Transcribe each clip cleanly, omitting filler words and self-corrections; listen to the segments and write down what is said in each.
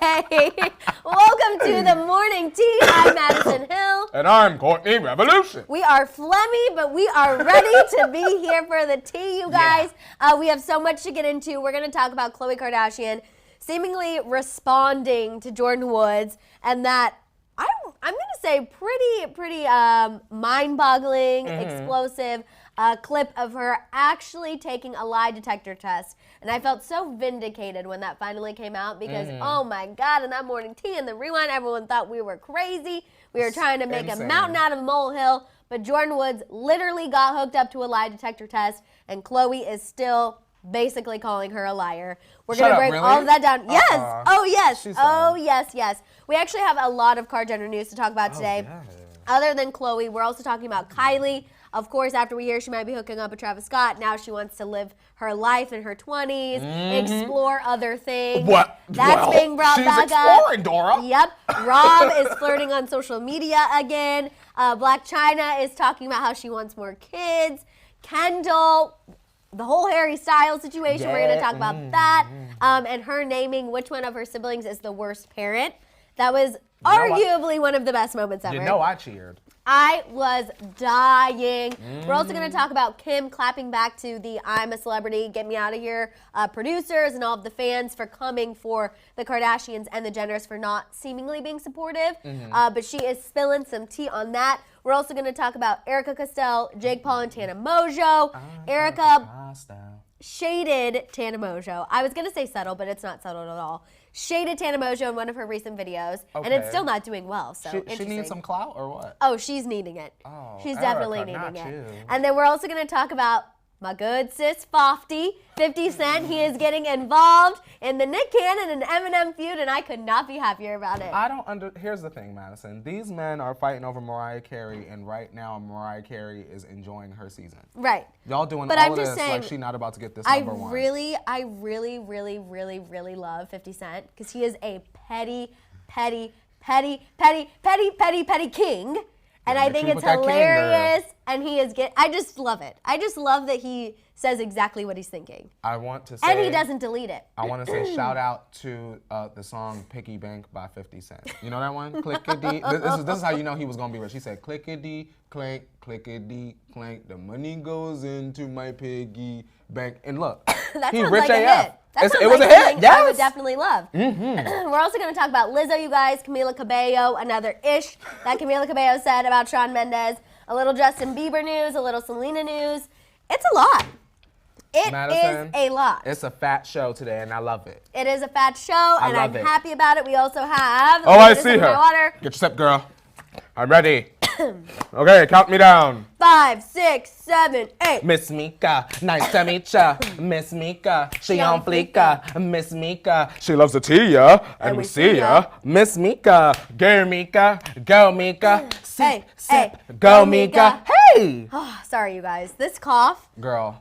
Hey, welcome to the morning tea. I'm Maddison Hill. And I'm Courtney Revolution. We are phlegmy, but we are ready to be here for the tea, you guys. Yeah. We have so much to get into. We're going to talk about Khloe Kardashian seemingly responding to Jordyn Woods, and that I'm going to say pretty mind-boggling, explosive clip of her actually taking a lie detector test. And I felt so vindicated when that finally came out because, oh my God, in that morning tea and the rewind, everyone thought we were crazy. We were trying to make a mountain out of a molehill. But Jordyn Woods literally got hooked up to a lie detector test, and Khloe is still basically calling her a liar. We're going to break all of that down. Yes. Oh, yes. Yes. We actually have a lot of Kardashian news to talk about today. Yeah. Other than Khloe, we're also talking about Kylie. Of course, after we hear she might be hooking up with Travis Scott, now she wants to live her life in her 20s, explore other things. That's being brought back exploring, up. Dora. Yep. Rob is flirting on social media again. Blac Chyna is talking about how she wants more kids. Kendall, the whole Harry Styles situation, we're going to talk about that. And her naming which one of her siblings is the worst parent. That was arguably one of the best moments ever. You know I cheered. I was dying. We're also going to talk about Kim clapping back to the I'm a Celebrity, Get Me Out of Here producers and all of the fans for coming for the Kardashians and the Jenners for not seemingly being supportive. But she is spilling some tea on that. We're also going to talk about Erica Castell, Jake Paul, and Tana Mojo. Erica shaded Tana Mojo. I was going to say subtle, but it's not subtle at all. Shaded Tana Mojo in one of her recent videos, and it's still not doing well. So she needs some clout or what? Oh, she's needing it. Oh, she's definitely needing it. And then we're also going to talk about my good sis, 50 Cent. He is getting involved in the Nick Cannon and Eminem feud, and I could not be happier about it. Here's the thing, Maddison. These men are fighting over Mariah Carey, and right now Mariah Carey is enjoying her season. Right. Y'all doing all of this like she's not about to get this number one. I really love 50 Cent because he is a petty king. And I think it's hilarious, and I just love it. I just love that he says exactly what he's thinking. I want to say... And he doesn't delete it. I want to say shout out to the song Piggy Bank by 50 Cent. You know that one? Clickety. This is how you know he was going to be rich. He said, clickety, clank, clickety, clank. The money goes into my piggy bank. And look, he's rich AF. It was a hit. Yes. I would definitely love. We're also going to talk about Lizzo, you guys. Camila Cabello, another ish that Camila Cabello said about Shawn Mendes. A little Justin Bieber news, a little Selena news. It's a lot. It is a lot. It's a fat show today, and I love it. It is a fat show, and I'm happy about it. We also have... Oh, I see her. Get your step, girl. I'm ready. Okay, count me down. 5, 6, 7, 8. Miss Mika, nice to meet ya. Miss Mika, she on fleeka. Miss Mika, she loves the tea, yeah. And we see ya. Miss Mika, girl Mika, go Mika. Sip, sip, go Mika. Hey! Oh, sorry, you guys. This cough... Girl.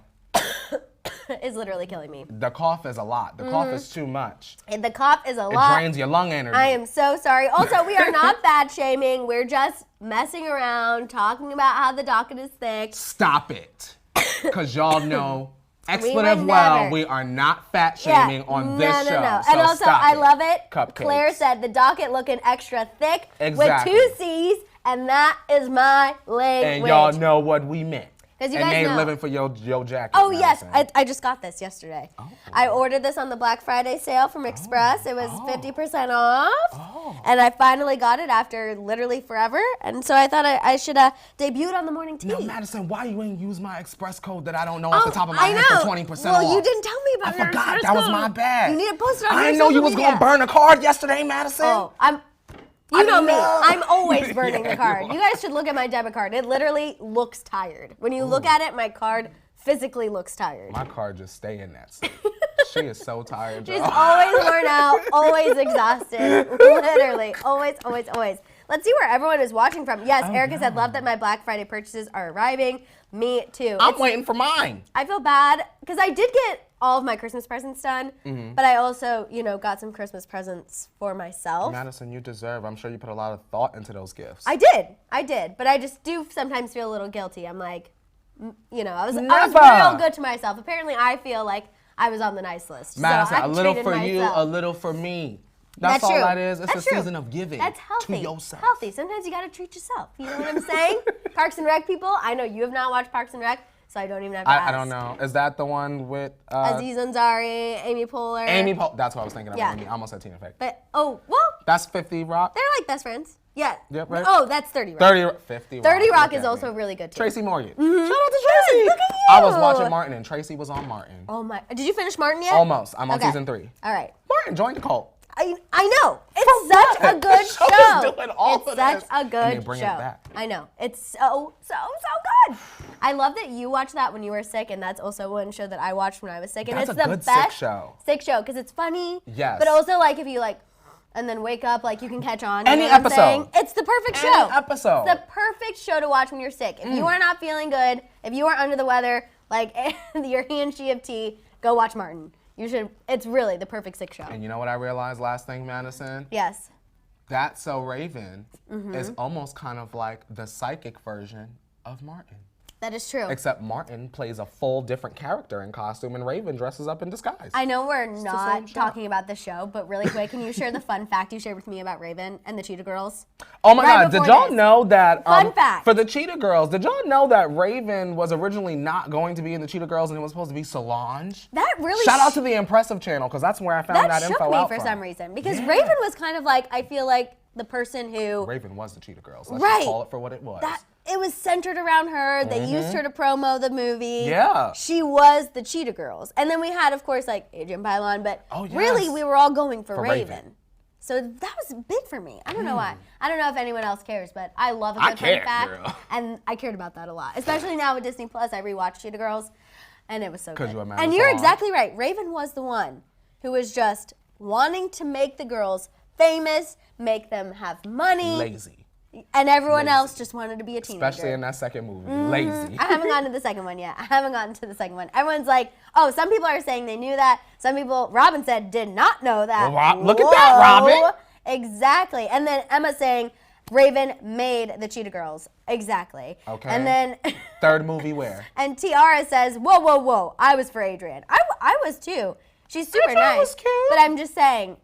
is literally killing me. The cough is a lot. The cough is too much. And the cough is a lot. It drains your lung energy. I am so sorry. Also, we are not fat shaming. We're just messing around, talking about how the docket is thick. Stop it. Because y'all know expletive we are not fat shaming on this show. No. So and also, I love it. Cupcakes. Claire said the docket looking extra thick with 2 C's, and that is my language. And y'all know what we meant. You and guys they know. living for your jacket. Oh, yes. I just got this yesterday. Oh. I ordered this on the Black Friday sale from Express. It was 50% off. Oh. And I finally got it after literally forever. And so I thought I should debut it on the morning tea. No, Maddison, why you ain't use my Express code that I don't know off the top of my head for 20% off? Well, you didn't tell me about your Express code. That was my bad. You need to post it on your I didn't know you was going to burn a card yesterday, Maddison. Oh, You know me. I'm always burning the card. You guys should look at my debit card. It literally looks tired. When you look at it, my card physically looks tired. My card just stay in that state. She is so tired, She's always worn out, always exhausted. Literally. Always. Let's see where everyone is watching from. Yes, Erica said, love that my Black Friday purchases are arriving. Me too. I'm waiting for mine. I feel bad because I did get all of my Christmas presents done, but I also, got some Christmas presents for myself. Maddison, you deserve. I'm sure you put a lot of thought into those gifts. I did, but I just do sometimes feel a little guilty. I'm like, I was real good to myself. Apparently, I feel like I was on the nice list. Madison, so a little for you, a little for me. That's all true. that is. It's That's a true. season of giving That's healthy. to yourself. Healthy. Sometimes you gotta treat yourself. You know what I'm saying? Parks and Rec people, I know you have not watched Parks and Rec, so I don't even have to ask. I don't know. Is that the one with Aziz Ansari, Amy Poehler. That's what I was thinking of. Yeah. Amy. I almost said Tina Fey. But, oh, well, That's 50 Rock. they're like best friends. Yeah. Yep, right. Oh, that's 30 Rock. 50 Rock. 30 Rock Look is at also me. really good too. Tracy Morgan. Mm-hmm. Shout out to Yes, Tracy. look at you. I was watching Martin and Tracy was on Martin. Oh my, did you finish Martin yet? Almost. I'm on Okay. season 3. All right. Martin joined the cult. I know. It's such a what? good The show show. is doing all It's of such this. a And good they bring show. it back. I know. It's so good. I love that you watched that when you were sick, and that's also one show that I watched when I was sick. And That's it's a the good best sick show. sick show because it's funny. Yes. But also like if you like and then wake up, like you can catch on. Any you know what I'm episode. saying? It's the perfect Any show. episode. It's the perfect show to watch when you're sick. If you are not feeling good, if you are under the weather, like your he and she of tea, go watch Martin. You should. It's really the perfect sick show. And you know what I realized last thing, Madison? Yes. That's So Raven Mm-hmm. is almost kind of like the psychic version of Martin. That is true. Except Martin plays a full different character in costume and Raven dresses up in disguise. I know we're the same not show. talking about the show, but really quick, can you share the fun fact you shared with me about Raven and the Cheetah Girls? Oh my Right God, did before y'all this. know that, Fun fact. for the Cheetah Girls, did y'all know that Raven was originally not going to be in the Cheetah Girls and it was supposed to be Solange? That really Shout out to the Impressive channel, because that's where I found that shook info me out for from. some reason because Raven was kind of like, I feel like the person who Raven was the Cheetah Girls. Let's Right. just call it for what it was. that it was centered around her. They used her to promo the movie. Yeah. She was the Cheetah Girls. And then we had, of course, like Adrian Pylon, but Oh, yes. really we were all going for Raven. Raven. So that was big for me. I don't know why. I don't know if anyone else cares, but I love a I good care, fun fact. girl. And I cared about that a lot. Especially now with Disney Plus, I rewatched Cheetah Girls, and it was so 'Cause good. you were mad And at you're Solange. exactly right. Raven was the one who was just wanting to make the girls famous, make them have money. Lazy. And everyone Lazy. else just wanted to be a teenager. Especially in that second movie. Lazy. I haven't gotten to the second one yet. Everyone's like, oh, some people are saying they knew that. Some people, Robin said, did not know that. Well, look at that, Robin. Exactly. And then Emma saying, Raven made the Cheetah Girls. Exactly. Okay. And then, Third movie where? and Tiara says, whoa. I was for Adrian. I was too. She's super Adrian nice. was cute. But I'm just saying,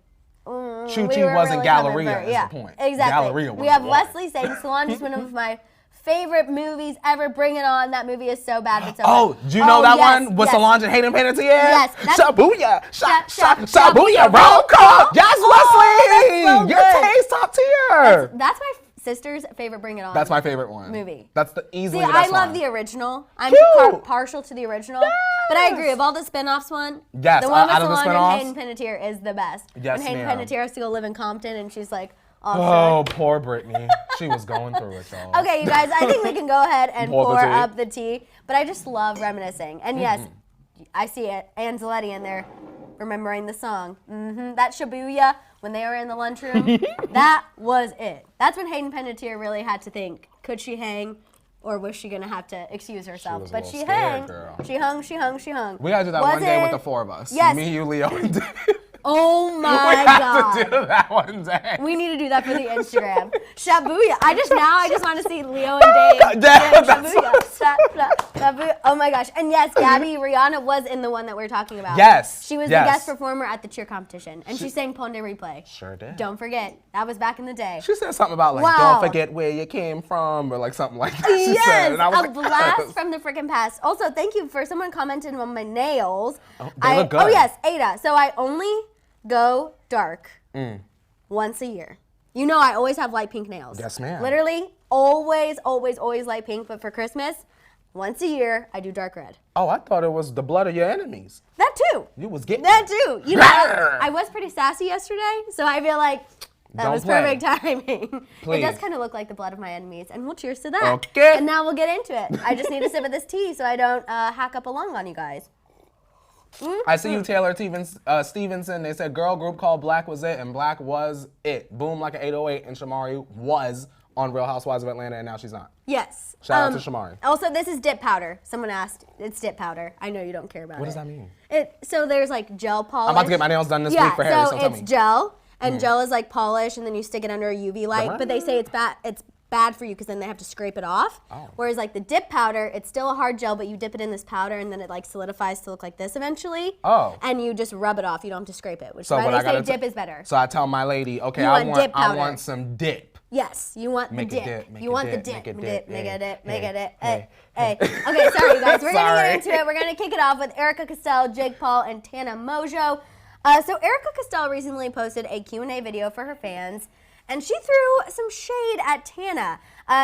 Choo-Choo we were wasn't really Galleria coming for- is the point. Exactly. Galleria was we have the one. Leslie saying Solange is one of my favorite movies ever. Bring it on. That movie is so bad, but so Oh, good. do you know that yes, one with yes. Solange and Hayden Panettiere? Yes, that's- Shabuya, Shabuya, Shabuya, roll call. Yes, Leslie, that's so your good. taste top tier. That's my sister's favorite Bring It On. That's my favorite one. movie. That's the easily See, the I best love one. the original. I'm Cute. partial to the original. But I agree. Of all the spin-offs one, Yes, the one with out of the Solange and spin-offs? Hayden Panettiere is the best. Yes, when Hayden ma'am. Panettiere has to go live in Compton and she's like, Oh, poor Brittany. She was going through it though. Okay, you guys, I think we can go ahead and Pour the pour tea. up the tea. But I just love reminiscing. And yes, I see it. Anzaletti in there remembering the song. That Shibuya, when they were in the lunchroom, that was it. That's when Hayden Panettiere really had to think, could she hang? Or was she going to have to excuse herself? was a But little she scared, hung. girl. She hung. We gotta do that Was one day with it- the four of us. Yes. Me, you, Leo, and Dave. Oh We my have God. to do that one day. We need to do that for the Instagram. Shabuya. I just want to see Leo and Dave. Yeah, doing that's Shabuya. Shabuya. Oh my gosh. And yes, Gabby Rihanna was in the one that we're talking about. Yes, She was yes. the guest performer at the cheer competition. And she sang Ponde Replay. Sure did. Don't forget. That was back in the day. She said something about like, Wow. don't forget where you came from, or like something like that. She said, Yes, and I was a like, blast yes. from the freaking past. Also, thank you for someone commented on my nails. Oh, they look good. Oh yes, Ada. So I only go dark once a year. You know I always have light pink nails. Yes, ma'am. Literally, always light pink. But for Christmas, once a year, I do dark red. Oh, I thought it was the blood of your enemies. That too. You was getting That it. too. You know, I was pretty sassy yesterday, so I feel like that Don't was play. perfect timing. Please. It does kind of look like the blood of my enemies, and we'll cheers to that. Okay. And now we'll get into it. I just need a sip of this tea so I don't hack up a lung on you guys. I see you, Taylor Stevenson. They said girl group called Blac was it, and Blac was it. Boom like an 808, and Shamari was on Real Housewives of Atlanta, and now she's not. Yes. Shout out to Shamari. Also, this is dip powder. Someone asked. It's dip powder. I know you don't care about it. What does that mean? So there's like gel polish. I'm about to get my nails done this week for Harry, so tell me. it's gel, and gel is like polish, and then you stick it under a UV light. Right. But they say it's bad. It's bad for you because then they have to scrape it off. Oh. Whereas like the dip powder, it's still a hard gel, but you dip it in this powder and then it like solidifies to look like this eventually. Oh. And you just rub it off. You don't have to scrape it, which is So why what they I say gotta dip is better. So I tell my lady, okay, You I want dip powder. want some dip. Yes, you want the Make a dip. dip, make You a want the dip, dip. make a Make dip, a dip. Make a dip. hey, Hey. Okay, sorry you guys. We're gonna Sorry. get into it. We're gonna kick it off with Erica Castell, Jake Paul, and Tana Mojo. So Erica Castell recently posted a Q&A video for her fans, and she threw some shade at Tana.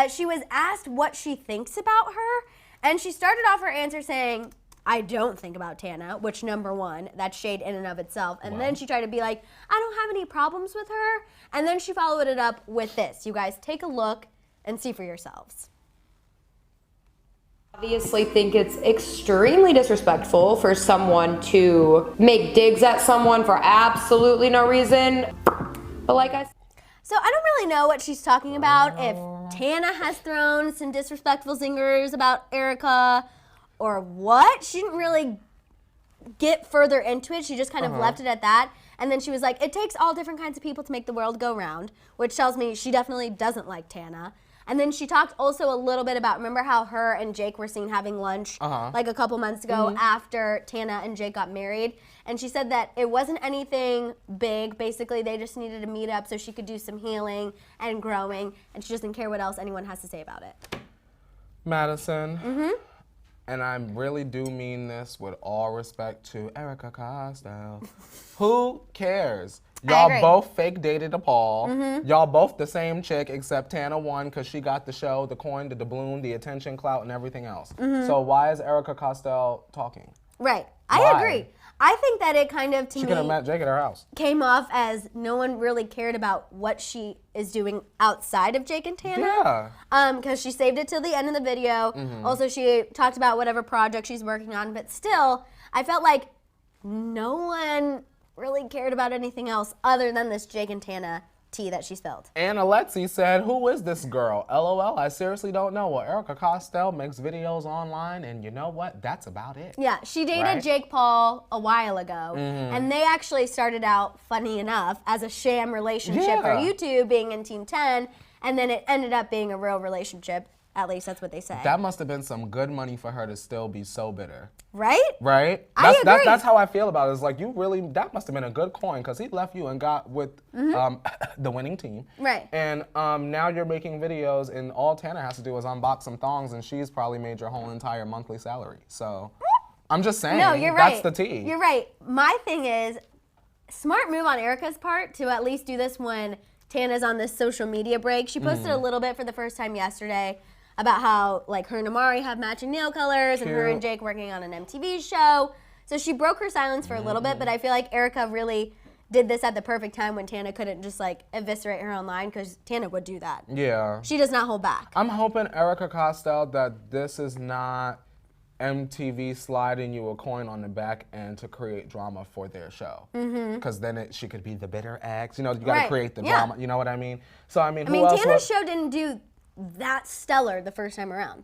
She was asked what she thinks about her, and she started off her answer saying, I don't think about Tana, which number one, that's shade in and of itself. And then she tried to be like, I don't have any problems with her. And then she followed it up with this. You guys take a look and see for yourselves. Obviously think it's extremely disrespectful for someone to make digs at someone for absolutely no reason. But like I said, So I don't really know what she's talking about, if Tana has thrown some disrespectful zingers about Erica or what. She didn't really get further into it. She just kind of left it at that. And then she was like, it takes all different kinds of people to make the world go round, which tells me she definitely doesn't like Tana. And then she talked also a little bit about, remember how her and Jake were seen having lunch like a couple months ago after Tana and Jake got married. And she said that it wasn't anything big. Basically, they just needed to meet up so she could do some healing and growing. And she doesn't care what else anyone has to say about it. Madison, and I really do mean this with all respect to Erica Castell. Who cares? Y'all agree. both fake dated a Paul. Y'all both the same chick, except Tana won because she got the show, the coin, the doubloon, the attention, clout, and everything else. So why is Erica Castell talking? Right. Why? I agree. I think that it kind of, to She could have me, met Jake at her house. came off as no one really cared about what she is doing outside of Jake and Tana. Yeah. Because she saved it till the end of the video. Also, she talked about whatever project she's working on, but still, I felt like no one really cared about anything else other than this Jake and Tana tea that she spilled. And Alexi said, who is this girl? LOL, I seriously don't know. Well, Erica Castell makes videos online, and you know what? That's about it. Yeah, she dated Right? Jake Paul a while ago, and they actually started out, funny enough, as a sham relationship for Yeah. YouTube, being in Team 10, and then it ended up being a real relationship. At least that's what they say. That must have been some good money for her to still be so bitter. Right? Right? I agree. That's how I feel about it. It's like, you really, that must have been a good coin because he left you and got with the winning team. Right. And now you're making videos and all Tana has to do is unbox some thongs and she's probably made your whole entire monthly salary. So I'm just saying, No, you're right. that's the tea. You're right. My thing is, smart move on Erica's part to at least do this when Tana's on this social media break. She posted a little bit for the first time yesterday about how like her and Amari have matching nail colors and her and Jake working on an MTV show. So she broke her silence for a little bit, but I feel like Erica really did this at the perfect time when Tana couldn't just like eviscerate her online, because Tana would do that. Yeah. She does not hold back. I'm hoping, Erica Castell, that this is not MTV sliding you a coin on the back end to create drama for their show. Because then she could be the bitter ex. You know, you got to Right. create the Yeah. drama. You know what I mean? So, I mean, I who mean, else Tana's show didn't do that stellar the first time around.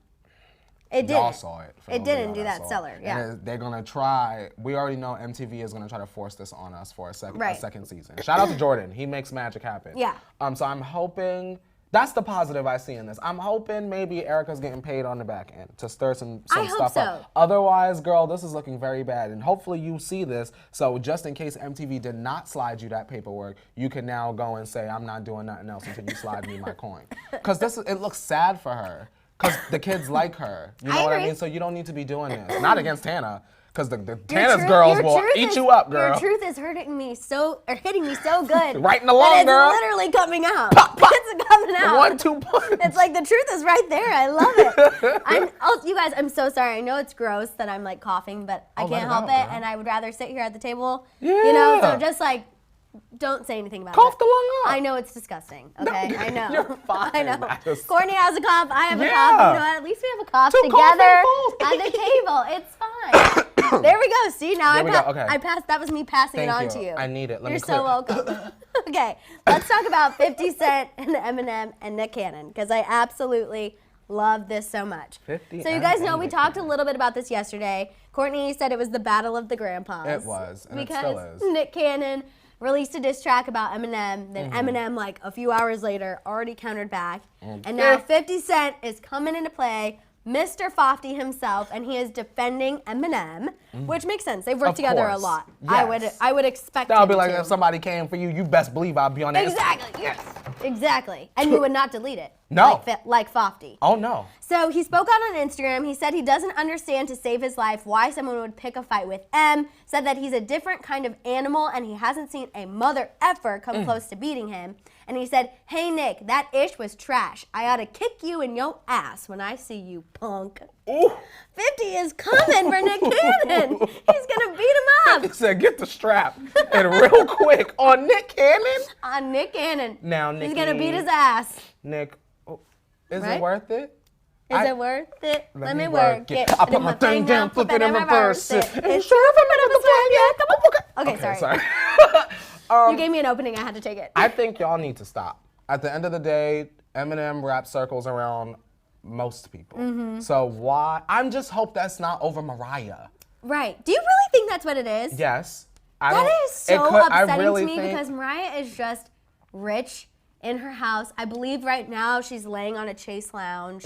It didn't. Y'all saw it. For It those of didn't y'all do that saw it. stellar, yeah. And they're going to try, we already know MTV is going to try to force this on us for a Right. second season. Shout out to Jordyn. He makes magic happen. Yeah. So I'm hoping, that's the positive I see in this. I'm hoping maybe Erica's getting paid on the back end to stir some I hope stuff so. up. Otherwise, girl, this is looking very bad. And hopefully you see this. So just in case MTV did not slide you that paperwork, you can now go and say, I'm not doing nothing else until you slide me my coin. Because it looks sad for her. Because the kids like her. You know I what I agree. mean? So you don't need to be doing this. Not against Tana. Because the Your Tana's truth- girls your will truth eat is- you up, girl. Your truth is hitting me so good. Right in the that lung, it's girl. literally coming out. Pop, pop. It's coming out. 1-2 punch. It's like the truth is right there. I love it. You guys, I'm so sorry. I know it's gross that I'm like coughing, but I Oh, let can't it help out, it, girl. and I would rather sit here at the table. You know, Yeah. so just like, don't say anything about Cough it. the lung up. I know it's disgusting. Okay, I know. You're fine. I know. I just- Courtney has a cough. I have a Yeah. cough. You know what? At least we have a cough Two together coughing at the table. It's fine. There we go. See, now There we go. Okay. I passed. That was me passing it on Thank to you. you. I need it. Let me You're clear- so welcome. Okay, let's talk about 50 Cent and Eminem and Nick Cannon, because I absolutely love this so much. 50 So you and guys know we Nick talked a little bit about this yesterday. Courtney said it was the battle of the grandpas. It was, and it because still is. Nick Cannon released a diss track about Eminem. Then Eminem, like a few hours later, already countered back. And now 50 Cent is coming into play, Mr. Fofty himself, and he is defending Eminem, which makes sense. They've worked together a lot. Yes. I would expect That would be him like to. if somebody came for you, you best believe I'd be on that. Exactly. Yes. Exactly. And you would not delete it. No. Like Fofty. Oh no. So he spoke out on Instagram. He said he doesn't understand to save his life why someone would pick a fight with M. Said that he's a different kind of animal and he hasn't seen a mother effer come close to beating him. And he said, hey Nick, that ish was trash. I ought to kick you in your ass when I see you, punk. Ooh. 50 is coming for Nick Cannon. He's gonna beat him up. He said, get the strap. And real quick, on Nick Cannon? On Nick Cannon. Now, Nick. He's gonna beat his ass. Nick, is Right? it worth it? Is it worth it? Let me work it. I put my thing down, flip it and reverse it. It's sure for a bit of a swag, yeah. Come on. Okay, sorry. You gave me an opening, I had to take it. I think y'all need to stop. At the end of the day, Eminem rap circles around most people. So why? I'm just hope that's not over Mariah. Right. Do you really think that's what it is? Yes. That is so upsetting to me because Mariah is just rich in her house. I believe right now she's laying on a Chase lounge,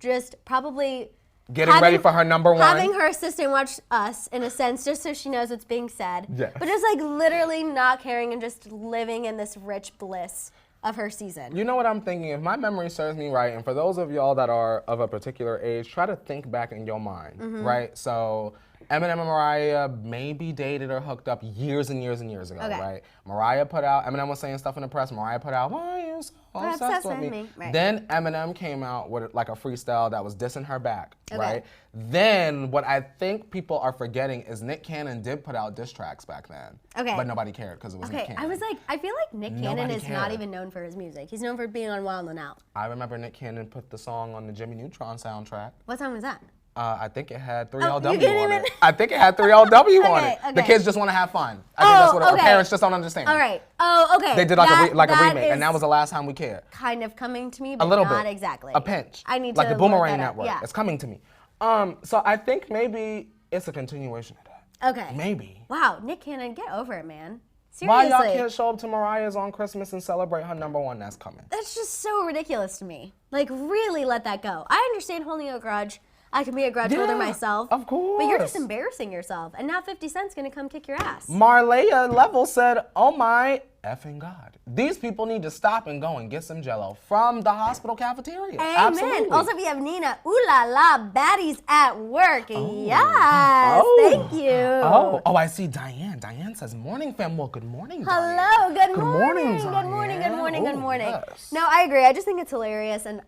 just probably getting ready for her number one. Having her assistant watch us, in a sense, just so she knows what's being said. Yes. But just like literally not caring and just living in this rich bliss of her season. You know what I'm thinking? If my memory serves me right, and for those of y'all that are of a particular age, try to think back in your mind, right? So Eminem and Mariah maybe dated or hooked up years and years and years ago, right? Mariah put out, Eminem was saying stuff in the press, Mariah put out, why are you so obsessed with me? Right. Then Eminem came out with like a freestyle that was dissing her back, right? Then what I think people are forgetting is Nick Cannon did put out diss tracks back then. But nobody cared because it was Nick Cannon. I was like, I feel like Nick Cannon is not even known for his music. He's known for being on Wild 'N Out. I remember Nick Cannon put the song on the Jimmy Neutron soundtrack. What song was that? I think it had 3LW you on it. I think it had 3LW on it. Okay. The kids just want to have fun. I think that's what the parents just don't understand. All right. Oh, okay. They did like a remake, and that was the last time we cared. Kind of coming to me, but A little not bit. exactly. A pinch. I need like to the Boomerang look that up. Network. Yeah. It's coming to me. So I think maybe it's a continuation of that. Okay. Maybe. Wow, Nick Cannon, get over it, man. Why Seriously. y'all can't show up to Mariah's on Christmas and celebrate her number one that's coming? That's just so ridiculous to me. Like, really let that go. I understand holding a grudge. I can be a grudge holder myself. Of course. But you're just embarrassing yourself. And now 50 Cent's gonna come kick your ass. Marleya Level said, oh my effing God. These people need to stop and go and get some Jell-O from the hospital cafeteria. Amen. Absolutely. Also, we have Nina. Ooh la la, baddies at work. Yes. Thank you. Oh, I see Diane. Diane says, morning, fam. Well, good morning, Diane. Hello. Good morning, morning. Good morning. Good morning. Good Ooh, morning. yes. No, I agree. I just think it's hilarious. And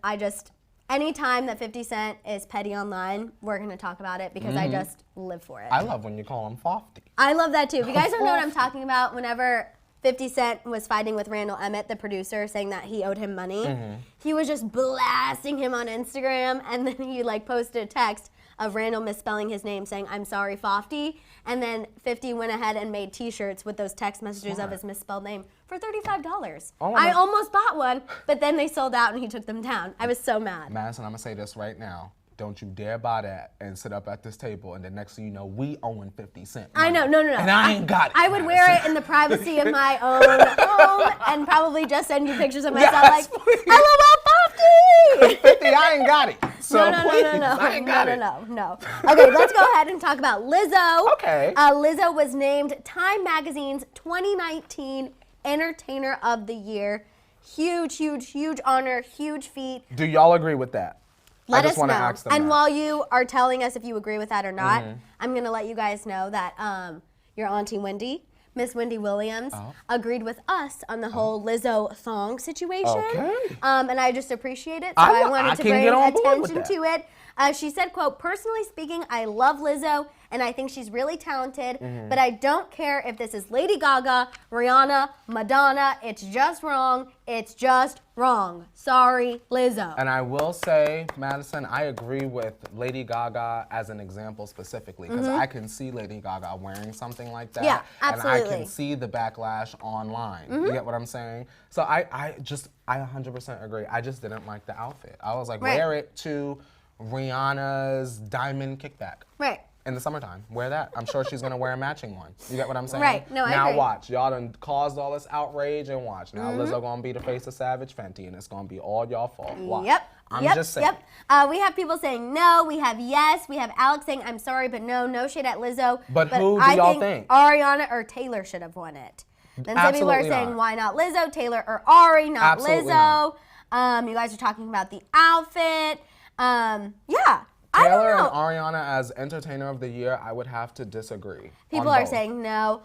anytime that 50 Cent is petty online, we're going to talk about it because I just live for it. I love when you call him Fofty. I love that too. If you guys don't know what I'm talking about, whenever 50 Cent was fighting with Randall Emmett, the producer, saying that he owed him money, he was just blasting him on Instagram, and then he posted a text of Randall misspelling his name saying, I'm sorry, Fofty, and then 50 went ahead and made t-shirts with those text messages of his misspelled name for $35. I almost bought one, but then they sold out and he took them down. I was so mad. Madison, I'm going to say this right now. Don't you dare buy that and sit up at this table, and the next thing you know, we own 50 Cent. I know, no. And I ain't got it. I would wear it in the privacy of my own home and probably just send you pictures of myself please. LOL 50! 50, I ain't got it. So No. please, I ain't got it. No. Okay, let's go ahead and talk about Lizzo. Okay. Lizzo was named Time Magazine's 2019 Entertainer of the Year. Huge honor, huge feat. Do y'all agree with that? Let I us just want know. to ask them And that. while you are telling us if you agree with that or not, I'm going to let you guys know that your auntie Wendy, Miss Wendy Williams, agreed with us on the whole Lizzo thong situation. Okay. And I just appreciate it, so I wanted to bring attention to it. She said, quote, personally speaking, I love Lizzo, and I think she's really talented, but I don't care if this is Lady Gaga, Rihanna, Madonna. It's just wrong. It's just wrong. Sorry, Lizzo. And I will say, Madison, I agree with Lady Gaga as an example specifically, because I can see Lady Gaga wearing something like that. Yeah, absolutely. And I can see the backlash online. You get what I'm saying? So I 100% agree. I just didn't like the outfit. I was like, wear it to Rihanna's diamond kickback. Right. In the summertime, wear that. I'm sure she's gonna wear a matching one. You get what I'm saying? Right. No, I now agree. watch. Y'all done caused all this outrage and watch. Now Lizzo gonna be the face of Savage Fenty and it's gonna be all y'all fault. Watch. Yep. I'm yep, just saying. Yep. We have people saying no. We have yes. We have Alex saying I'm sorry, but no. No shade at Lizzo. But who do y'all think? Ariana or Taylor should have won it. Then some people are Absolutely saying not. why not Lizzo, Taylor or Ari, not Absolutely Lizzo. You guys are talking about the outfit. Yeah. I Taylor don't and know. Ariana as Entertainer of the Year, I would have to disagree. People on are both. saying no.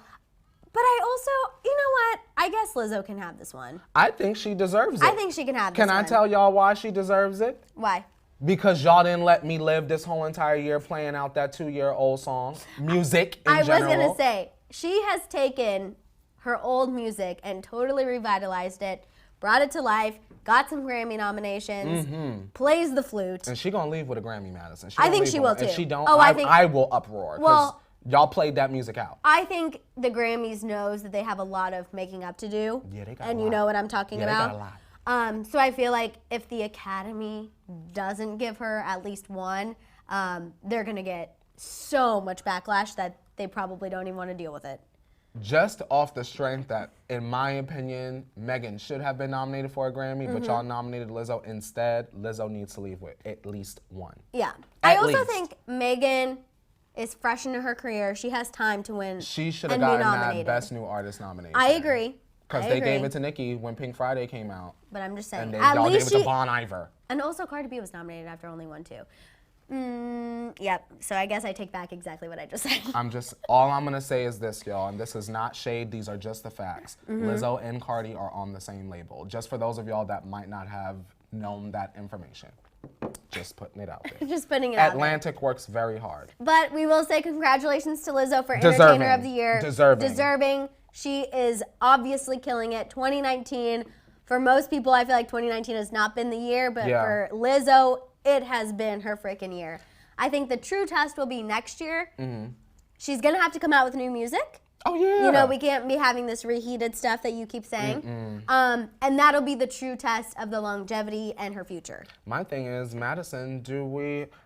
But I also, you know what? I guess Lizzo can have this one. I think she deserves it. I think she can have this Can one. I tell y'all why she deserves it? Why? Because y'all didn't let me live this whole entire year playing out that 2-year-old song. Music in I general. was going to say, she has taken her old music and totally revitalized it, brought it to life, got some Grammy nominations, plays the flute. And she gonna leave with a Grammy, Madison. I gonna think leave she with will one. If too. she don't, Oh, I will uproar. Because Well- y'all played that music out. I think the Grammys knows that they have a lot of making up to do. Yeah, they got and a you lot. know what I'm talking Yeah, they about. got a lot. So I feel like if the Academy doesn't give her at least one, they're gonna get so much backlash that they probably don't even want to deal with it. Just off the strength that, in my opinion, Megan should have been nominated for a Grammy, but y'all nominated Lizzo instead. Lizzo needs to leave with at least one. Yeah. I At also least. think Megan is fresh into her career. She has time to win. She should have and be gotten that nominated. Best New Artist nomination. I agree. Because I they agree. gave it to Nicki when Pink Friday came out. But I'm just saying, And at y'all gave least it to Bon Iver. And also Cardi B was nominated after only one too. Yep. So I guess I take back exactly what I just said. All I'm gonna say is this, y'all, and this is not shade, these are just the facts. Lizzo and Cardi are on the same label. Just for those of y'all that might not have known that information. Just putting it out there. Just putting it out there. Atlantic works very hard. But we will say congratulations to Lizzo for Deserving. Entertainer of the Year. Deserving. She is obviously killing it. 2019, for most people, I feel like 2019 has not been the year, but Yeah. for Lizzo, it has been her freaking year. I think the true test will be next year. She's gonna have to come out with new music. Oh, yeah. You know, we can't be having this reheated stuff that you keep saying. And that'll be the true test of the longevity and her future. My thing is, Madison,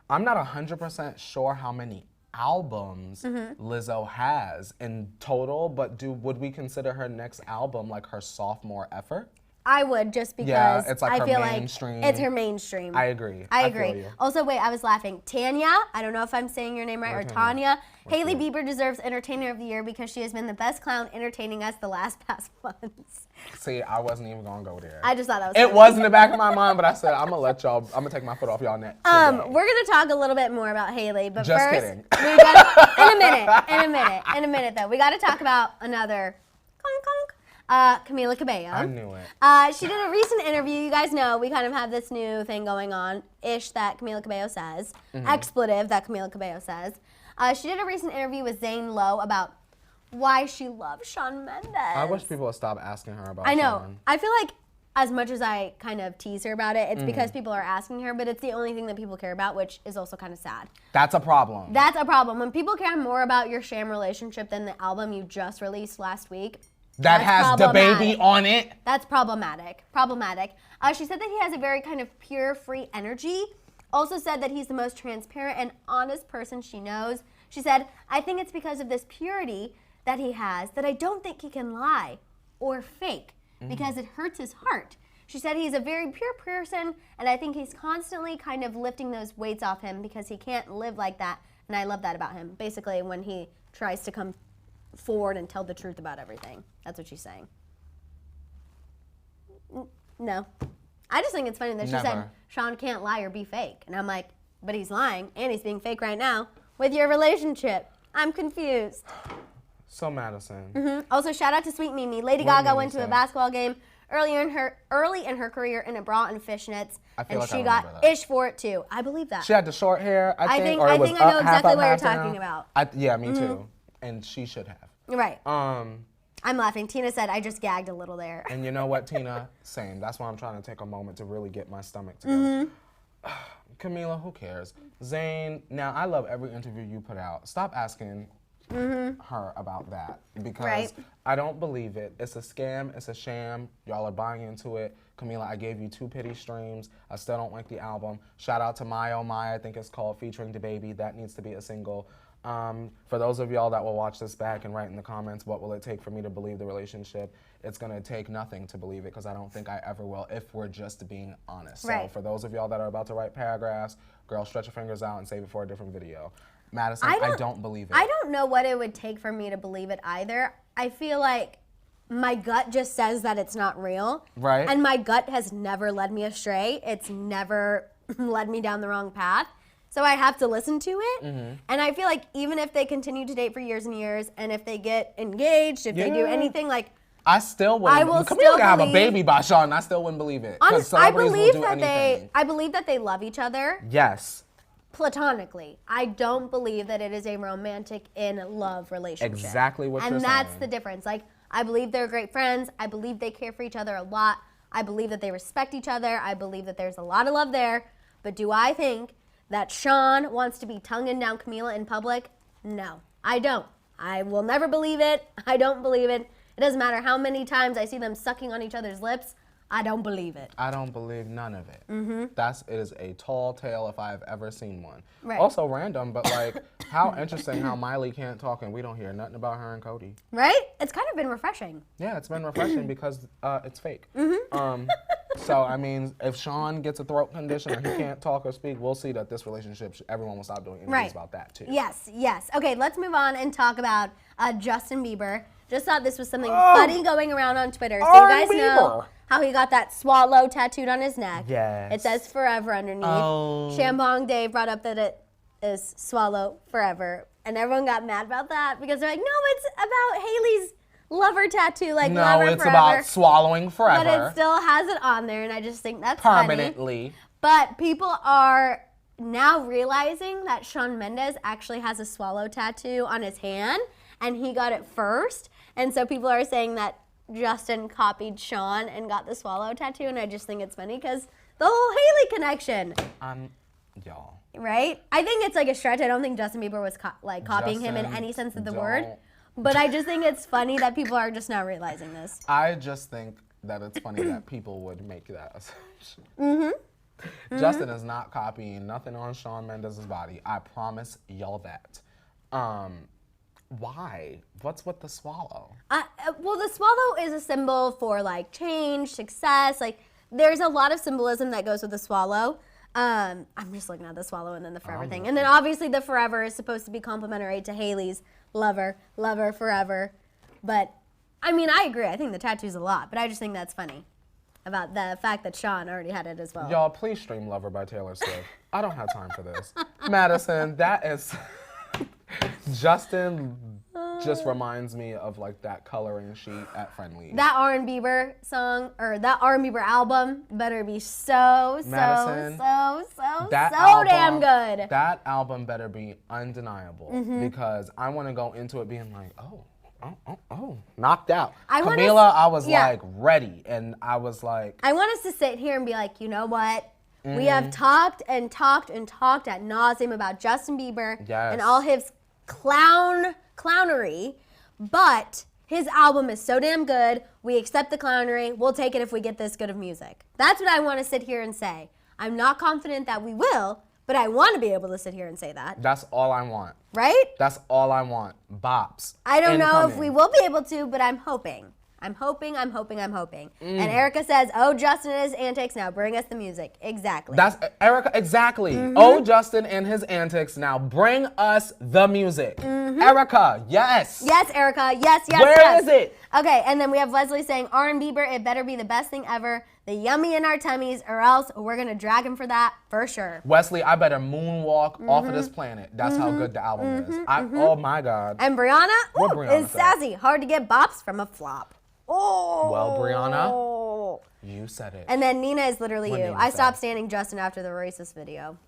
I'm not 100% sure how many albums Lizzo has in total, but would we consider her next album like her sophomore effort? I would, just because Yeah, it's like I her feel mainstream. like it's her mainstream. I agree. I feel agree. you. Also, wait, I was laughing. Tanya, I don't know if I'm saying your name right, or Tanya. Haley Bieber deserves Entertainer of the Year because she has been the best clown entertaining us the last past months. See, I wasn't even gonna go there. I just thought that was It funny. was in the back of my mind, but I said I'm gonna take my foot off y'all neck. today. We're gonna talk a little bit more about Haley, but Just first, kidding. we gotta, in a minute though, we got to talk about another Camila Cabello. I knew it. She did a recent interview. You guys know we kind of have this new thing going on-ish that Camila Cabello says, expletive that Camila Cabello says. She did a recent interview with Zane Lowe about why she loves Shawn Mendes. I wish people would stop asking her about I know. Shawn. I feel like as much as I kind of tease her about it, it's because people are asking her, but it's the only thing that people care about, which is also kind of sad. That's a problem. That's a problem. When people care more about your sham relationship than the album you just released last week, that that's has the baby problematic. on it. That's problematic. She said that he has a very kind of pure, free energy. Also said that he's the most transparent and honest person she knows. She said, I think it's because of this purity that he has that I don't think he can lie or fake because it hurts his heart. She said he's a very pure person, and I think he's constantly kind of lifting those weights off him because he can't live like that, and I love that about him. Basically, when he tries to come forward and tell the truth about everything. That's what she's saying. No. I just think it's funny that she said Never. Shawn can't lie or be fake. And I'm like, but he's lying, and he's being fake right now with your relationship. I'm confused. So Madison. Also, shout out to Sweet Mimi. Lady What Gaga Mimi went to a say? basketball game early in her career in a bra and fishnets, I feel and like I she got remember that. ish for it too. I believe that. She had the short hair, I think, or I it was think I know up, half exactly up, what you're half down. talking about. Yeah, me too. And she should have. Right. Um, I'm laughing. Tina said I just gagged a little there. and you know what, Tina? Same. That's why I'm trying to take a moment to really get my stomach together. Camila, who cares? Zayn, now I love every interview you put out. Stop asking her about that because Right. I don't believe it. It's a scam. It's a sham. Y'all are buying into it. Camila, I gave you 2 pity streams. I still don't like the album. Shout out to My Oh My, I think it's called, featuring DaBaby. That needs to be a single. For those of y'all that will watch this back and write in the comments, what will it take for me to believe the relationship? It's gonna take nothing to believe it, because I don't think I ever will, if we're just being honest. Right. So for those of y'all that are about to write paragraphs, girl, stretch your fingers out and save it for a different video. Madison, I don't believe it. I don't know what it would take for me to believe it either. I feel like my gut just says that it's not real. Right. And my gut has never led me astray. It's never led me down the wrong path. So I have to listen to it. And I feel like even if they continue to date for years and years, and if they get engaged, if they do anything, like, I still wouldn't. I will Camila still can have a believe- baby by Shawn, and I still wouldn't believe it. I believe that they love each other. Yes. Platonically. I don't believe that it is a romantic in love relationship. Exactly what you're saying. And that's the difference. Like, I believe they're great friends. I believe they care for each other a lot. I believe that they respect each other. I believe that there's a lot of love there. But do I think that Shawn wants to be tonguing down Camila in public? No, I don't. I will never believe it. I don't believe it. It doesn't matter how many times I see them sucking on each other's lips. I don't believe it. I don't believe none of it. It is a tall tale if I've ever seen one. Right. Also random, but like, how interesting how Miley can't talk and we don't hear nothing about her and Cody. Right? It's kind of been refreshing. Yeah, it's been refreshing because it's fake. So, I mean, if Shawn gets a throat condition or he can't talk or speak, we'll see that this relationship, everyone will stop doing interviews about that too. Yes, yes. Okay, let's move on and talk about Justin Bieber. Just thought this was something funny going around on Twitter. So you guys know how he got that swallow tattooed on his neck. Yes. It says forever underneath. Shambong Dave brought up that it is swallow forever. And everyone got mad about that because they're like, no, it's about Hailey's lover tattoo, like lover No, it's forever. about swallowing forever. But it still has it on there, and I just think that's permanently. funny. But people are now realizing that Shawn Mendes actually has a swallow tattoo on his hand, and he got it first. And so people are saying that Justin copied Shawn and got the swallow tattoo, and I just think it's funny because the whole Hailey connection. Y'all. Right? I think it's like a stretch. I don't think Justin Bieber was copying him in any sense of the word. But I just think it's funny that people are just now realizing this. I just think that it's funny that people would make that assumption. Justin is not copying nothing on Shawn Mendes' body. I promise y'all that. Why? What's with the swallow? Well, the swallow is a symbol for like change, success. Like there's a lot of symbolism that goes with the swallow. I'm just looking at the swallow and then the forever thing. And then obviously the forever is supposed to be complimentary to Hailey's lover forever. But I mean, I agree. I think the tattoo's a lot, but I just think that's funny about the fact that Shawn already had it as well. Y'all, please stream Lover by Taylor Swift. I don't have time for this. Madison, that is... Justin just reminds me of like that coloring sheet at Friendly. That R&Bieber song, or that R&Bieber album better be so Madison, damn good. That album better be undeniable because I want to go into it being like, oh, knocked out. Camila, I was like ready, and I was like. I want us to sit here and be like, you know what? We have talked and talked and talked ad nauseum about Justin Bieber and all his clownery, but his album is so damn good. We accept the clownery. We'll take it if we get this good of music. That's what I want to sit here and say. I'm not confident that we will, but I want to be able to sit here and say that. That's all I want. Right? That's all I want. Bops. I don't know if we will be able to, but I'm hoping. I'm hoping. And Erica says, oh, Justin and his antics, now bring us the music. Exactly. That's Erica, exactly. Oh, Justin and his antics, now bring us the music. Erica, yes. Yes, Erica, yes. Where is it? Okay, and then we have Leslie saying, R&Bieber, it better be the best thing ever. The yummy in our tummies, or else we're going to drag him for that, for sure. Wesley, I better moonwalk off of this planet. That's how good the album is. Oh, my God. And Brianna, Brianna is sassy. Hard to get bops from a flop. Oh. Well, Brianna, you said it. And then Nina is literally you. I stopped standing Justin after the racist video.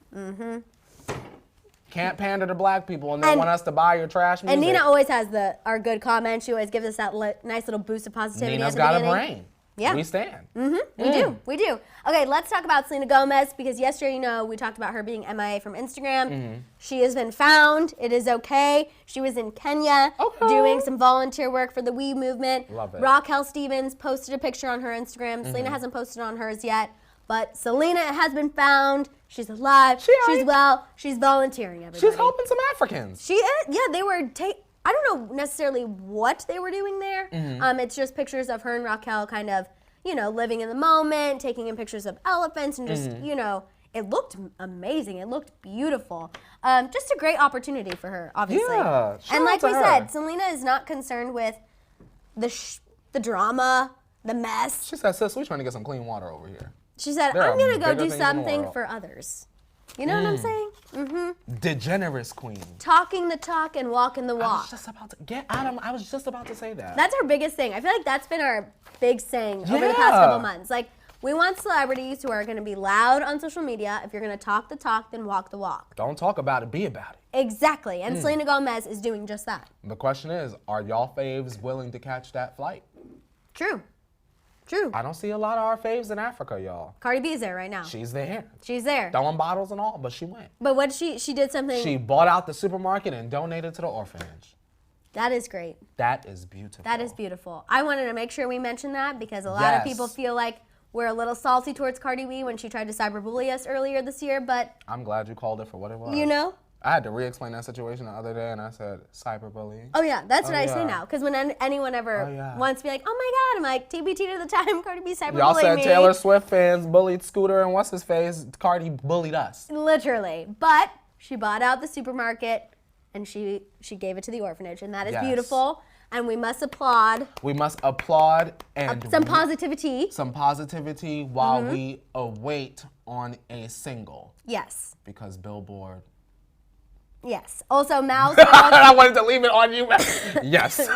Can't pander to black people and they want us to buy your trash music. And Nina always has our good comments. She always gives us that nice little boost of positivity. Nina's at the got beginning. a brain. Yeah. We stand. We do. Okay, let's talk about Selena Gomez because yesterday, we talked about her being MIA from Instagram. She has been found. It is okay. She was in Kenya doing some volunteer work for the We movement. Love it. Raquel Stevens posted a picture on her Instagram. Selena hasn't posted on hers yet. But Selena has been found. She's alive. She's well. She's volunteering, everybody. She's helping some Africans. She is. Yeah, they were I don't know necessarily what they were doing there. It's just pictures of her and Raquel kind of, living in the moment, taking in pictures of elephants and just, it looked amazing. It looked beautiful. Just a great opportunity for her, obviously. Yeah, and like we said, Selena is not concerned with the drama, the mess. She said, sis, we're trying to get some clean water over here. She said, I'm going to go do something for others. You know what I'm saying? Degenerous queen. Talking the talk and walking the walk. I was just about to say that. That's our biggest thing. I feel like that's been our big saying over the past couple months. Like, we want celebrities who are going to be loud on social media. If you're going to talk the talk, then walk the walk. Don't talk about it, be about it. Exactly. And Selena Gomez is doing just that. The question is, are y'all faves willing to catch that flight? True. I don't see a lot of our faves in Africa, y'all. Cardi B's there right now. She's there. She's there. Throwing bottles and all, but she went. But what she did something. She bought out the supermarket and donated to the orphanage. That is great. That is beautiful. That is beautiful. I wanted to make sure we mentioned that because a lot of people feel like we're a little salty towards Cardi B when she tried to cyberbully us earlier this year, but... I'm glad you called it for what it was. I had to re-explain that situation the other day, and I said, cyberbullying. Oh, yeah. That's what I say now. Because when anyone ever wants to be like, oh, my God, I'm like, TBT to the time, Cardi B cyberbullying me. Y'all said Taylor Swift fans bullied Scooter and what's-his-face. Cardi bullied us. Literally. But she bought out the supermarket, and she gave it to the orphanage, and that is beautiful. And we must applaud. We must applaud and... some positivity. Some positivity while we await on a single. Yes. Because Billboard... Yes. Also, Mal's I wanted to leave it on you. Yes.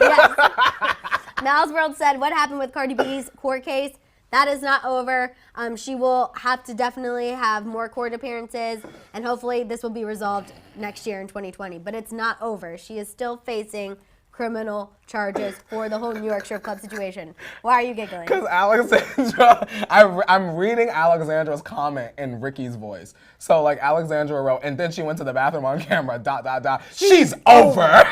Mal's World said, what happened with Cardi B's court case? That is not over. She will have to definitely have more court appearances, and hopefully this will be resolved next year in 2020. But it's not over. She is still facing criminal charges for the whole New York strip club situation. Why are you giggling? Because Alexandra, I'm reading Alexandra's comment in Ricky's voice. So like Alexandra wrote, and then she went to the bathroom on camera, ... She's over.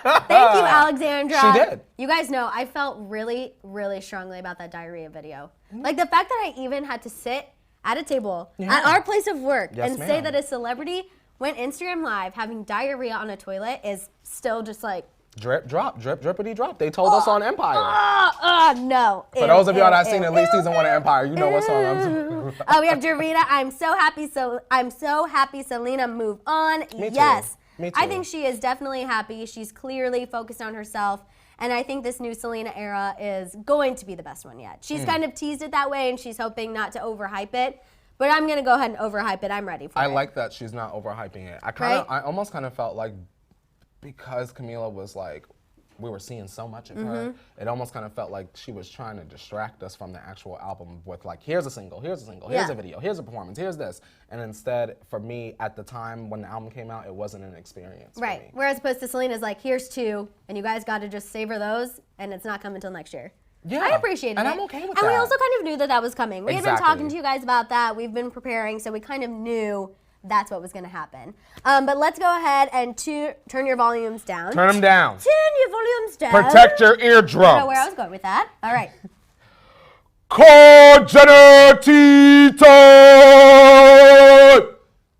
Thank you, Alexandra. She did. You guys know, I felt really, really strongly about that diarrhea video. Like the fact that I even had to sit at a table at our place of work and say that a celebrity went Instagram Live having diarrhea on a toilet is still just like, drip, drop, drip, drippity, drop. They told us on Empire. No. For those of y'all that seen at least season 1 of Empire, you know what song I'm talking about. We have Jordyn. I'm so happy Selena moved on. Me too. Yes. Me too. I think she is definitely happy. She's clearly focused on herself. And I think this new Selena era is going to be the best one yet. She's kind of teased it that way, and she's hoping not to overhype it. But I'm going to go ahead and overhype it. I'm ready for it. I like that she's not overhyping it. I almost kind of felt like because Camila was like, we were seeing so much of her, it almost kind of felt like she was trying to distract us from the actual album with like, here's a single, here's a video, here's a performance, here's this. And instead, for me, at the time when the album came out, it wasn't an experience for me. Whereas opposed to Selena's like, here's 2, and you guys got to just savor those, and it's not coming until next year. Yeah. I appreciated it. And I'm okay with that. And we also kind of knew that was coming. We had been talking to you guys about that. We've been preparing, so we kind of knew that's what was going to happen. But let's go ahead and turn your volumes down. Turn them down. Turn your volumes down. Protect your eardrums. I don't know where I was going with that. All right. Jenner tea time.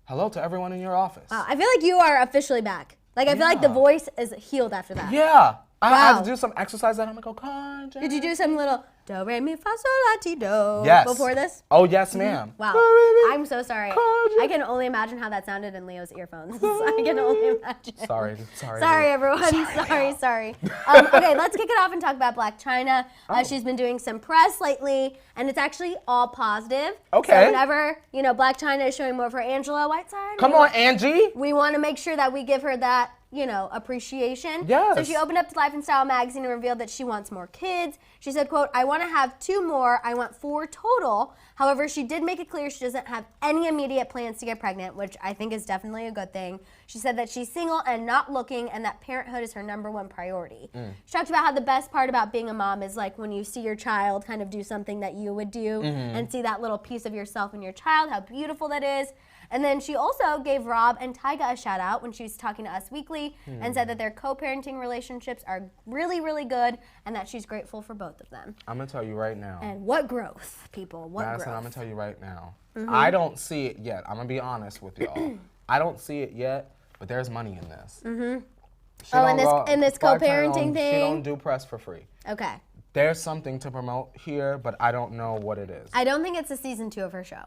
Hello to everyone in your office. I feel like you are officially back. Like, I feel like the voice is healed after that. Yeah. I had to do some exercise that I'm like, Jenner. Did you do some little do, re, mi, fa, sol, la, ti, do before this? Oh, yes, ma'am. Wow. I'm so sorry. I can only imagine how that sounded in Leo's earphones. I can only imagine. Sorry, everyone. Sorry. Okay, let's kick it off and talk about Blac Chyna. She's been doing some press lately, and it's actually all positive. Okay. So whenever, Blac Chyna is showing more of her Angela White side. Come on, Angie. We want to make sure that we give her that, appreciation. Yes. So she opened up to Life and Style magazine and revealed that she wants more kids. She said, quote, I want to have 2 more. I want 4 total. However, she did make it clear she doesn't have any immediate plans to get pregnant, which I think is definitely a good thing. She said that she's single and not looking, and that parenthood is her #1 priority. She talked about how the best part about being a mom is like when you see your child kind of do something that you would do and see that little piece of yourself in your child, how beautiful that is. And then she also gave Rob and Tyga a shout out when she was talking to Us Weekly and said that their co-parenting relationships are really, really good and that she's grateful for both of them. I'm going to tell you right now. And what growth, people, what Madison, growth. I'm going to tell you right now. I don't see it yet. I'm going to be honest with y'all. I don't see it yet, but there's money in this. In this co-parenting thing? She don't do press for free. Okay. There's something to promote here, but I don't know what it is. I don't think it's a season 2 of her show.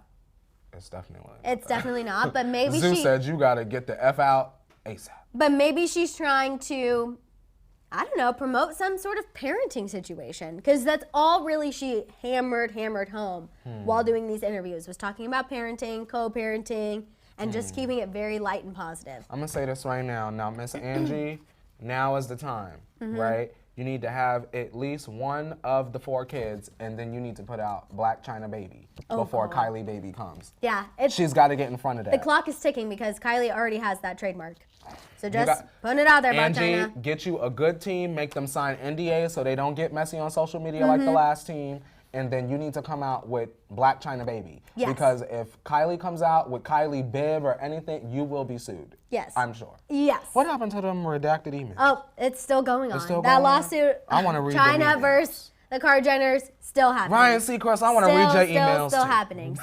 It's definitely not. It's definitely not, but maybe Zeus said you got to get the F out ASAP. But maybe she's trying to, I don't know, promote some sort of parenting situation. Because that's all really she hammered home while doing these interviews, was talking about parenting, co-parenting, and just keeping it very light and positive. I'm going to say this right now. Now, Miss Angie, now is the time, right? You need to have at least one of the 4 kids, and then you need to put out Blac Chyna baby before God. Kylie baby comes. Yeah. She's got to get in front of that. The clock is ticking because Kylie already has that trademark. So just putting it out there, Blac Angie, Chyna. get you a good team, make them sign NDAs so they don't get messy on social media like the last team. And then you need to come out with Blac Chyna baby. Yes. Because if Kylie comes out with Kylie Bib or anything, you will be sued. Yes. I'm sure. Yes. What happened to them redacted emails? Oh, it's still going on. still That going on? lawsuit, I wanna read the Chyna emails. versus the Kardashian-Jenners, still happening. Ryan Seacrest, I want to read your emails Still too. happening.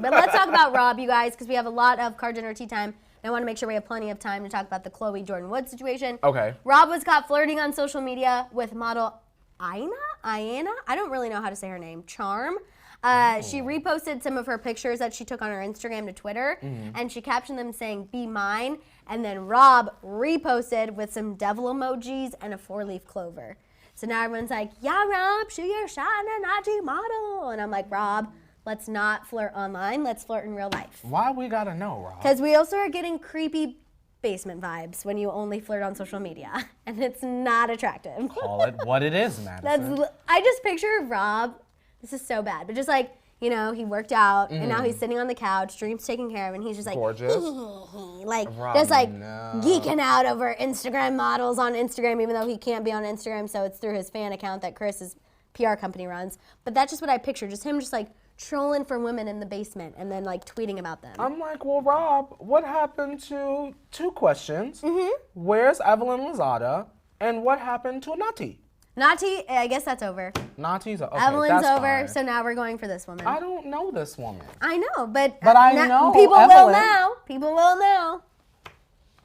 But let's talk about Rob, you guys, because we have a lot of Kardashian-Jenner tea time. And I want to make sure we have plenty of time to talk about the Khloe Jordyn Woods situation. Okay. Rob was caught flirting on social media with model Iana? I don't really know how to say her name. Charm. She reposted some of her pictures that she took on her Instagram to Twitter, and she captioned them saying, "Be mine." And then Rob reposted with some devil emojis and a 4-leaf clover. So now everyone's like, "Yeah, Rob, shoot your shot in an IG model." And I'm like, Rob, let's not flirt online. Let's flirt in real life. Why we got to know, Rob? Because we also are getting creepy basement vibes when you only flirt on social media, and it's not attractive. Call it what it is, Madison. I just picture Rob. This is so bad, but just like, you know, he worked out and now he's sitting on the couch, Dream's taking care of him, and he's just like, Gorgeous. like, Rob, just like no. geeking out over Instagram models on Instagram, even though he can't be on Instagram, so it's through his fan account that Chris's PR company runs. But that's just what I picture, just him just like trolling for women in the basement and then like tweeting about them. I'm like, well, Rob, what happened to 2 questions? Where's Evelyn Lozada? And what happened to Nati? Nati, I guess that's over. Nati's okay, Evelyn's that's over, fine. so now we're going for this woman. I don't know this woman. I know, but I know people Evelyn. will now. People will now.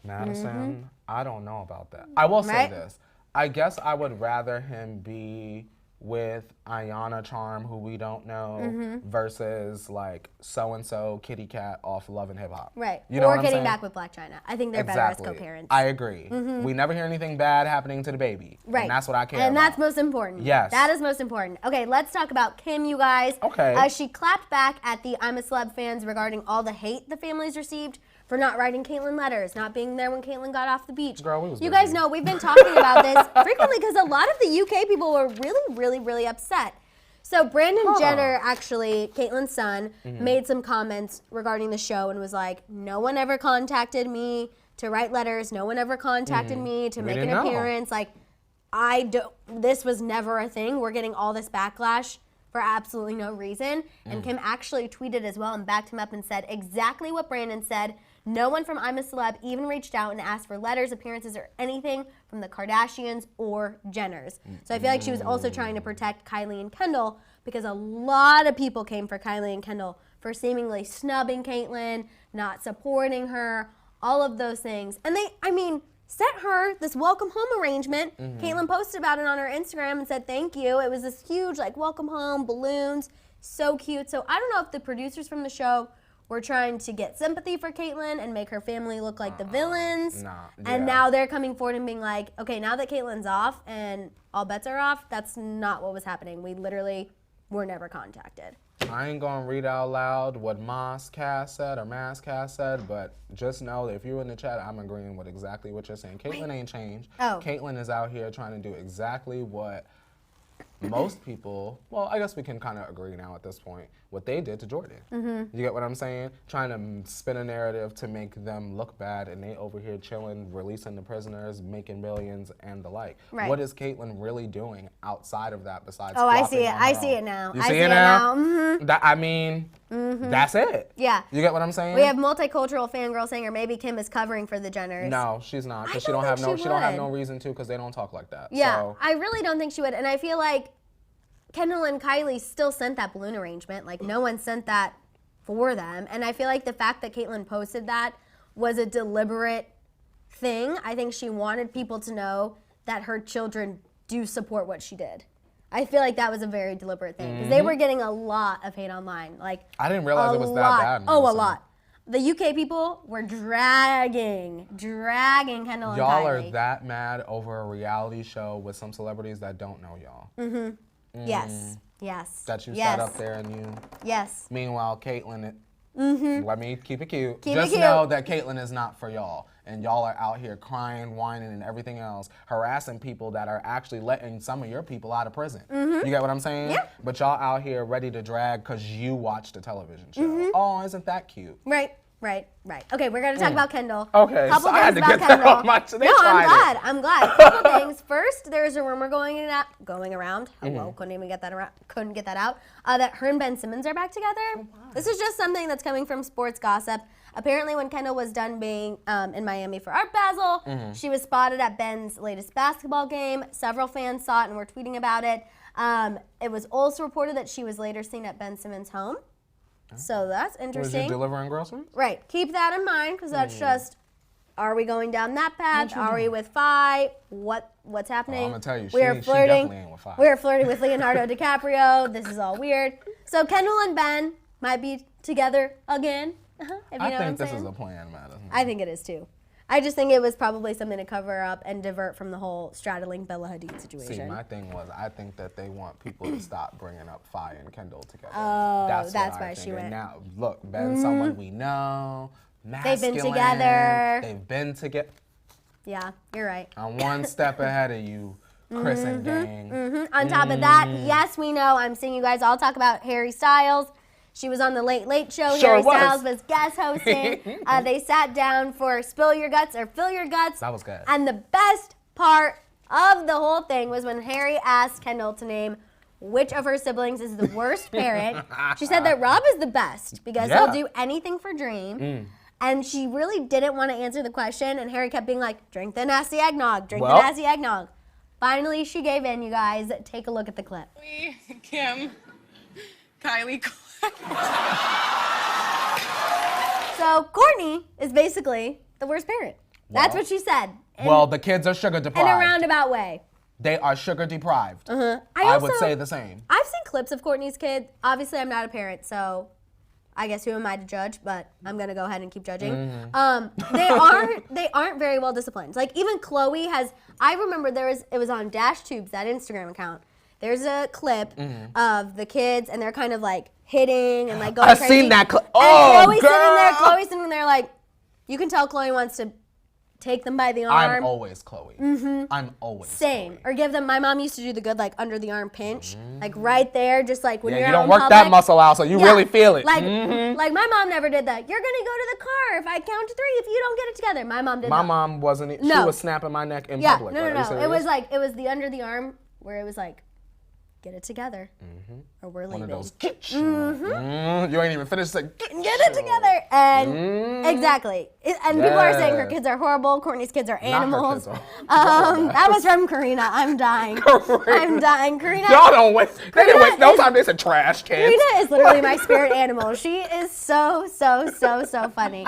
Madison, I don't know about that. I will say Right? this. I guess I would rather him be with Ayana Charm, who we don't know, versus like so-and-so Kitty Cat off Love and Hip Hop. Right. You know or what I'm getting saying? back with Blac Chyna. I think they're better as co-parents. I agree. We never hear anything bad happening to the baby. Right. And that's what I care And about. that's most important. Yes. That is most important. Okay, let's talk about Kim, you guys. Okay. She clapped back at the I'm a Celeb fans regarding all the hate the families received for not writing Caitlyn letters, not being there when Caitlyn got off the beach. Girl, we was you busy. guys know we've been talking about this frequently because a lot of the UK people were really, really, really upset. So Brandon Jenner, actually, Caitlyn's son, made some comments regarding the show and was like, no one ever contacted me to write letters. No one ever contacted me to make an didn't know. appearance. Like, this was never a thing. We're getting all this backlash for absolutely no reason. And Kim actually tweeted as well and backed him up and said exactly what Brandon said. No one from I'm a Celeb even reached out and asked for letters, appearances, or anything from the Kardashians or Jenners. So I feel like she was also trying to protect Kylie and Kendall because a lot of people came for Kylie and Kendall for seemingly snubbing Caitlyn, not supporting her, all of those things. And they, sent her this welcome home arrangement. Caitlyn posted about it on her Instagram and said thank you. It was this huge like welcome home, balloons, so cute. So I don't know if the producers from the show were trying to get sympathy for Caitlyn and make her family look like the villains. And now they're coming forward and being like, okay, now that Caitlyn's off and all bets are off, that's not what was happening. We literally were never contacted. I ain't gonna read out loud what Mascast said, but just know that if you're in the chat, I'm agreeing with exactly what you're saying. Caitlyn ain't changed. Caitlyn is out here trying to do exactly what most people, well, I guess we can kind of agree now at this point, what they did to Jordyn. You get what I'm saying? Trying to spin a narrative to make them look bad, and they over here chilling, releasing the prisoners, making millions, and the like. Right. What is Caitlyn really doing outside of that besides? Oh, I see it. I see it now. I see it now. That, I mean, that's it. Yeah. You get what I'm saying? We have multicultural fangirl saying, or maybe Kim is covering for the Jenners. No, she's not, because I she don't have would. no reason to, because they don't talk like that. Yeah, So. I really don't think she would, and I feel like Kendall and Kylie still sent that balloon arrangement. Like, no one sent that for them. And I feel like the fact that Caitlyn posted that was a deliberate thing. I think she wanted people to know that her children do support what she did. I feel like that was a very deliberate thing. Because they were getting a lot of hate online. Like, I didn't realize it was that bad. Oh, a lot. The UK people were dragging Kendall and Kylie. Y'all are that mad over a reality show with some celebrities that don't know y'all. Yes. That you sat up there and you. Yes. Meanwhile, Caitlyn, let me keep it cute. Keep Just it cute. know that Caitlyn is not for y'all. And y'all are out here crying, whining, and everything else, harassing people that are actually letting some of your people out of prison. You get what I'm saying? Yeah. But y'all out here ready to drag because you watched a television show. Oh, isn't that cute? Right. Okay, we're gonna talk about Kendall. Okay, Couple so I had things to about get that Kendall. off my chest. They No, tried it. I'm glad. Couple things. First, there's a rumor going around. Hello, couldn't get that out. That her and Ben Simmons are back together. This is just something that's coming from sports gossip. Apparently, when Kendall was done being in Miami for Art Basel, she was spotted at Ben's latest basketball game. Several fans saw it and were tweeting about it. It was also reported that she was later seen at Ben Simmons' home. So that's interesting. Was you delivering groceries? Right. Keep that in mind, because that's just, are we going down that path? Are we with Fi? What's happening? I'm gonna tell you, we are she flirting. definitely ain't with Fi. We are flirting with Leonardo DiCaprio. This is all weird. So Kendall and Ben might be together again. If you know I what I'm think this saying. is a plan, Maddison. I think it is too. I just think it was probably something to cover up and divert from the whole straddling Bella Hadid situation. See, my thing was, I think that they want people to stop bringing up Fi and Kendall together. Oh, that's why I she think. went. And now, look, Ben's someone we know, masculine. They've been together. They've been together. Yeah, you're right. I'm one step ahead of you, Chris and gang. On top of that, yes, we know. I'm seeing you guys all talk about Harry Styles. She was on the Late Late Show. Sure Harry was. Styles was guest hosting. They sat down for Spill Your Guts or Fill Your Guts. That was good. And the best part of the whole thing was when Harry asked Kendall to name which of her siblings is the worst parent. She said that Rob is the best because he'll do anything for Dream. And she really didn't want to answer the question. And Harry kept being like, drink the nasty eggnog, drink the nasty eggnog. Finally, she gave in, you guys. Take a look at the clip. Kim, Kylie. So Courtney is basically the worst parent. That's what she said. Well, the kids are sugar In deprived. a roundabout way. They are sugar deprived. I would say the same. I've seen clips of Courtney's kid. Obviously, I'm not a parent, so I guess who am I to judge? But I'm gonna go ahead and keep judging. They aren't very well disciplined. Like even Khloe has. I remember it was on Dash Tubes, that Instagram account. There's a clip of the kids, and they're kind of like hitting and like going crazy. I've seen that clip. Oh, Oh, Khloe's sitting there like, you can tell Khloe wants to take them by the arm. I'm always Khloe. I'm always Same. Khloe. Or give them, my mom used to do the good like under the arm pinch. Like right there, just like when you're you out don't in work public. that muscle out, so you really feel it. Like my mom never did that. You're gonna go to the car if I count to 3 if you don't get it together. My mom did My that. mom wasn't. She No. was snapping my neck in Yeah, public. no. Are you It was serious? like, it was the under the arm where it was like, get it together or we're leaving. one of those. Get you. You ain't even finished. Like, Get it together. And exactly. And people are saying her Yes. kids are horrible. Courtney's kids are Not her animals. kids are- That was from Karina. I'm dying. I'm dying. Karina. Y'all don't waste. They didn't Karina waste no is- time. They said trash cans. Karina is literally my spirit animal. She is so funny.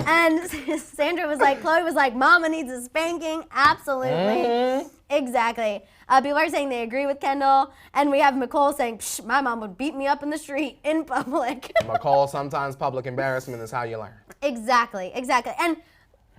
And Sandra was like, Khloe was like, Mama needs a spanking. Absolutely. Exactly. People are saying they agree with Kendall. And we have Nicole saying, Psh, my mom would beat me up in the street in public. McCall, sometimes public embarrassment is how you learn. Exactly. And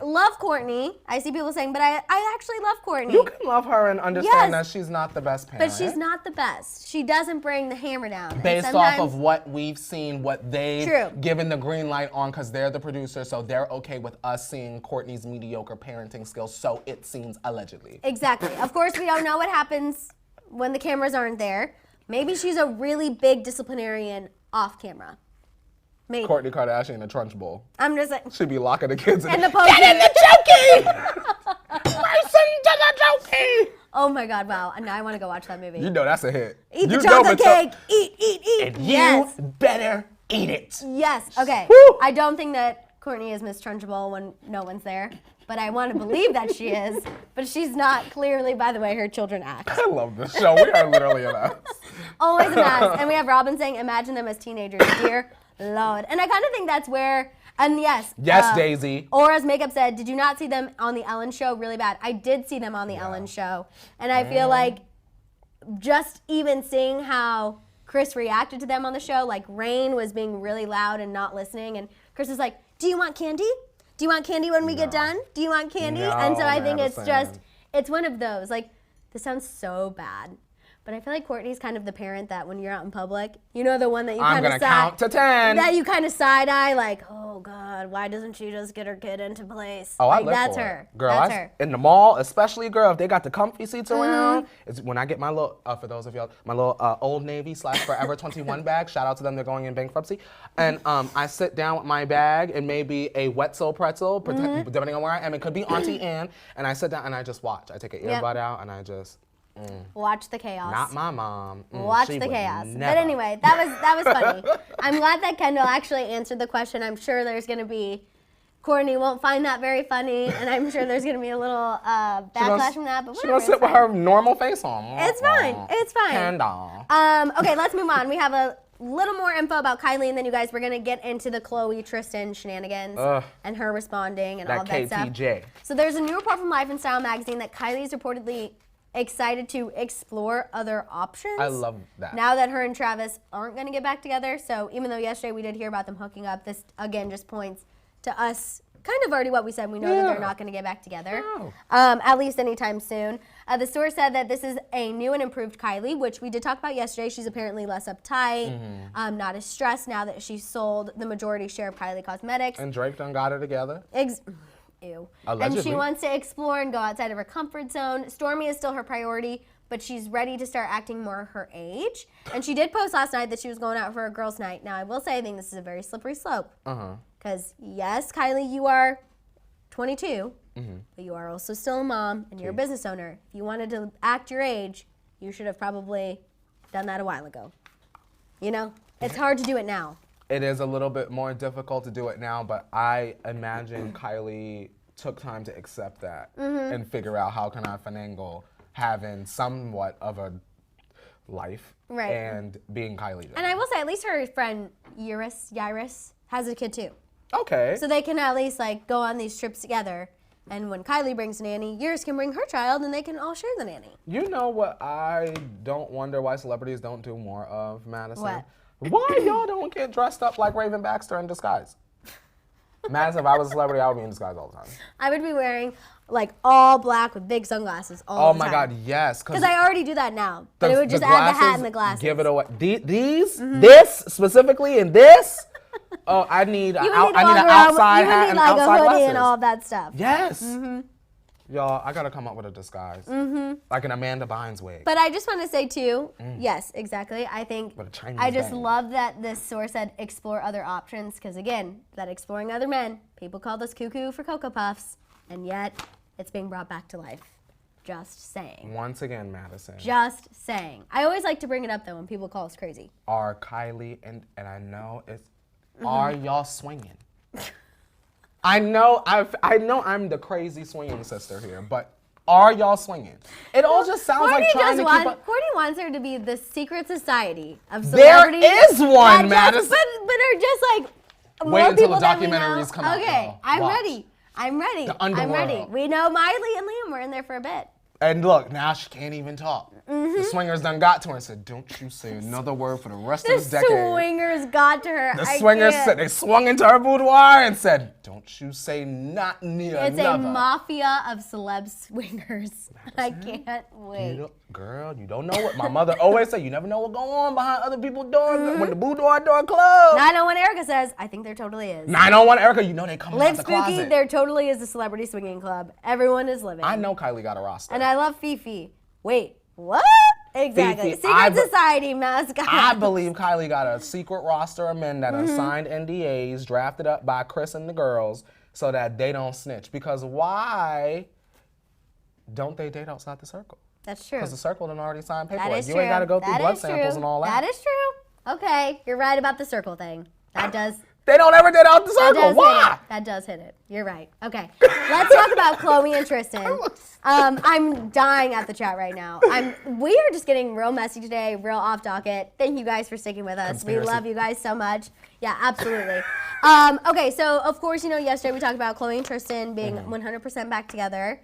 love Courtney. I see people saying, but I actually love Courtney. You can love her and understand Yes. that she's not the best parent. But she's not the best. She doesn't bring the hammer down. And Based off sometimes- of what we've seen, what they've True. given the green light on, because they're the producer, so they're okay with us seeing Courtney's mediocre parenting skills, so it seems allegedly. Exactly. Of course, we don't know what happens when the cameras aren't there. Maybe she's a really big disciplinarian off camera. Maybe. Kourtney Kardashian in a trunch bowl. I'm just like. She'd be locking the kids in. And the post. Get in the chokey! Listen to the chokey! Oh my God! Wow! And now I want to go watch that movie. You know that's a hit. Eat the You know chocolate the cake. Eat. And Yes. you better eat it. Yes. Okay. Woo! I don't think that Kourtney is Miss Trunchbull when no one's there, but I want to believe that she is. But she's not, clearly, by the way her children act. I love this show. We are literally a mess. Always a mess. And we have Robin saying, imagine them as teenagers. Dear Lord. And I kind of think that's where, and yes. Yes, Daisy. Aura's makeup said, did you not see them on the Ellen show? Really bad. I did see them on the Ellen show. And I feel like just even seeing how Chris reacted to them on the show, like Rain was being really loud and not listening. And Chris was like, do you want candy? Do you want candy when we get done? Do you want candy? No, and so I think it's Madison. it's one of those. Like, this sounds so bad. But I feel like Kourtney's kind of the parent that when you're out in public, you know, the one that you I'm kind of gonna count to 10. that you kind of side eye, like, oh God, why doesn't she just get her kid into place? Oh, like, I live that's for her. it. Girl, That's her. in the mall, especially, girl, if they got the comfy seats around, it's when I get my little, for those of y'all, my little Old Navy / Forever 21 bag, shout out to them, they're going in bankruptcy, and I sit down with my bag and maybe a Wetzel pretzel, depending on where I am, it could be Auntie Anne, and I sit down and I just watch. I take an earbud out and I just... Watch the chaos. Not my mom. Watch she the would chaos. never. But anyway, that was funny. I'm glad that Kendall actually answered the question. I'm sure there's going to be, Kourtney won't find that very funny, and I'm sure there's going to be a little backlash from that. But She's whatever, gonna sit with her normal face on. It's fine. It's fine. Kendall. Okay, let's move on. We have a little more info about Kylie, and then you guys, we're going to get into the Khloe Tristan shenanigans and her responding and all of that stuff. KTJ. So there's a new report from Life and Style magazine that Kylie is reportedly excited to explore other options. I love that. Now that her and Travis aren't going to get back together. So even though yesterday we did hear about them hooking up, this again just points to us kind of already what we said. We know that they're not going to get back together, at least anytime soon. The source said that this is a new and improved Kylie, which we did talk about yesterday. She's apparently less uptight, not as stressed now that she's sold the majority share of Kylie Cosmetics. And Drake done got it together. Ew. Allegedly. And she wants to explore and go outside of her comfort zone. Stormy is still her priority, but she's ready to start acting more her age. And she did post last night that she was going out for a girls' night. Now, I will say I think this is a very slippery slope. Because, yes, Kylie, you are 22, but you are also still a mom, and you're a business owner. If you wanted to act your age, you should have probably done that a while ago. You know? It's hard to do it now. It is a little bit more difficult to do it now, but I imagine Kylie took time to accept that and figure out how can I finagle having somewhat of a life and being Kylie Jenner. And I will say, at least her friend Yaris has a kid too. Okay. So they can at least like go on these trips together. And when Kylie brings a nanny, Yaris can bring her child and they can all share the nanny. You know what I don't wonder why celebrities don't do more of, Madison? What? Why y'all don't get dressed up like Raven Baxter in disguise? Madison, if I was a celebrity, I would be in disguise all the time. I would be wearing like all black with big sunglasses all the time. Oh my God, yes. Because I already do that now. But it would just add the hat and the glasses. Give it away. This specifically, and this. Oh, I need an outside hat and outside glasses. You would need like a hoodie and all of that stuff. Yes. Y'all, I gotta come up with a disguise. Like an Amanda Bynes wig. But I just want to say too, yes, exactly. I think With a Chinese I just bang. love that this source said explore other options because again, that exploring other men, people called us cuckoo for Cocoa Puffs, and yet it's being brought back to life. Just saying. Once again, Madison. Just saying. I always like to bring it up though when people call us crazy. Are Kylie and I know it's are y'all swinging? I know I'm the crazy swinging sister here, but are y'all swinging? It all just sounds like trying to keep up. Courtney wants her to be the secret society of There celebrities. is one, Madison. But are just like Wait more until people the that we know. documentaries come out, Okay, y'all. I'm Watch. ready. I'm ready. The I'm ready. underworld. We know Miley and Liam were in there for a bit. And look, now she can't even talk. The swingers done got to her and said, "Don't you say another word for the rest of this The decade." swingers got to her. The swingers said they swung into her boudoir and said, "Don't you say not near It's another." a mafia of celeb swingers. I can't wait. Girl, you don't know what my mother always said. You never know what's going on behind other people's doors when the boudoir door closed. 901 Erica says, I think there totally is. 901 Erica, you know they come out Live the Spooky, closet. there totally is a celebrity swinging club. Everyone is living. I know Kylie got a roster. And I love Fifi. Wait, what? Exactly. Fifi, Secret society mascot. I believe Kylie got a secret roster of men that are signed NDAs, drafted up by Chris and the girls, so that they don't snitch. Because why don't they date outside the circle? That's true. Because the circle done already signed paperwork. That is You true. ain't got to go through That blood is samples true. and all that. That is true. Okay, you're right about the circle thing. That does. They don't ever date out the circle. Why? That does hit it. You're right. Okay, let's talk about Khloe and Tristan. I'm dying at the chat right now. We are just getting real messy today, real off docket. Thank you guys for sticking with us. Conspiracy. We love you guys so much. Yeah, absolutely. Okay, so of course, yesterday we talked about Khloe and Tristan being 100% back together.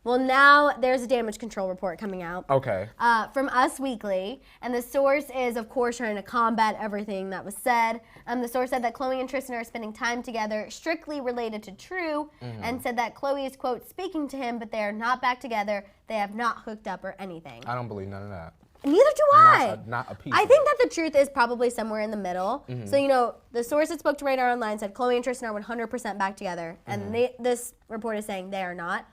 Well, now there's a damage control report coming out. Okay. From Us Weekly, and the source is, of course, trying to combat everything that was said. The source said that Khloe and Tristan are spending time together strictly related to True, and said that Khloe is, quote, speaking to him, but they are not back together. They have not hooked up or anything. I don't believe none of that. Neither do I. Not a piece. I think that the truth is probably somewhere in the middle. So, the source that spoke to Radar Online said Khloe and Tristan are 100% back together. And this report is saying they are not.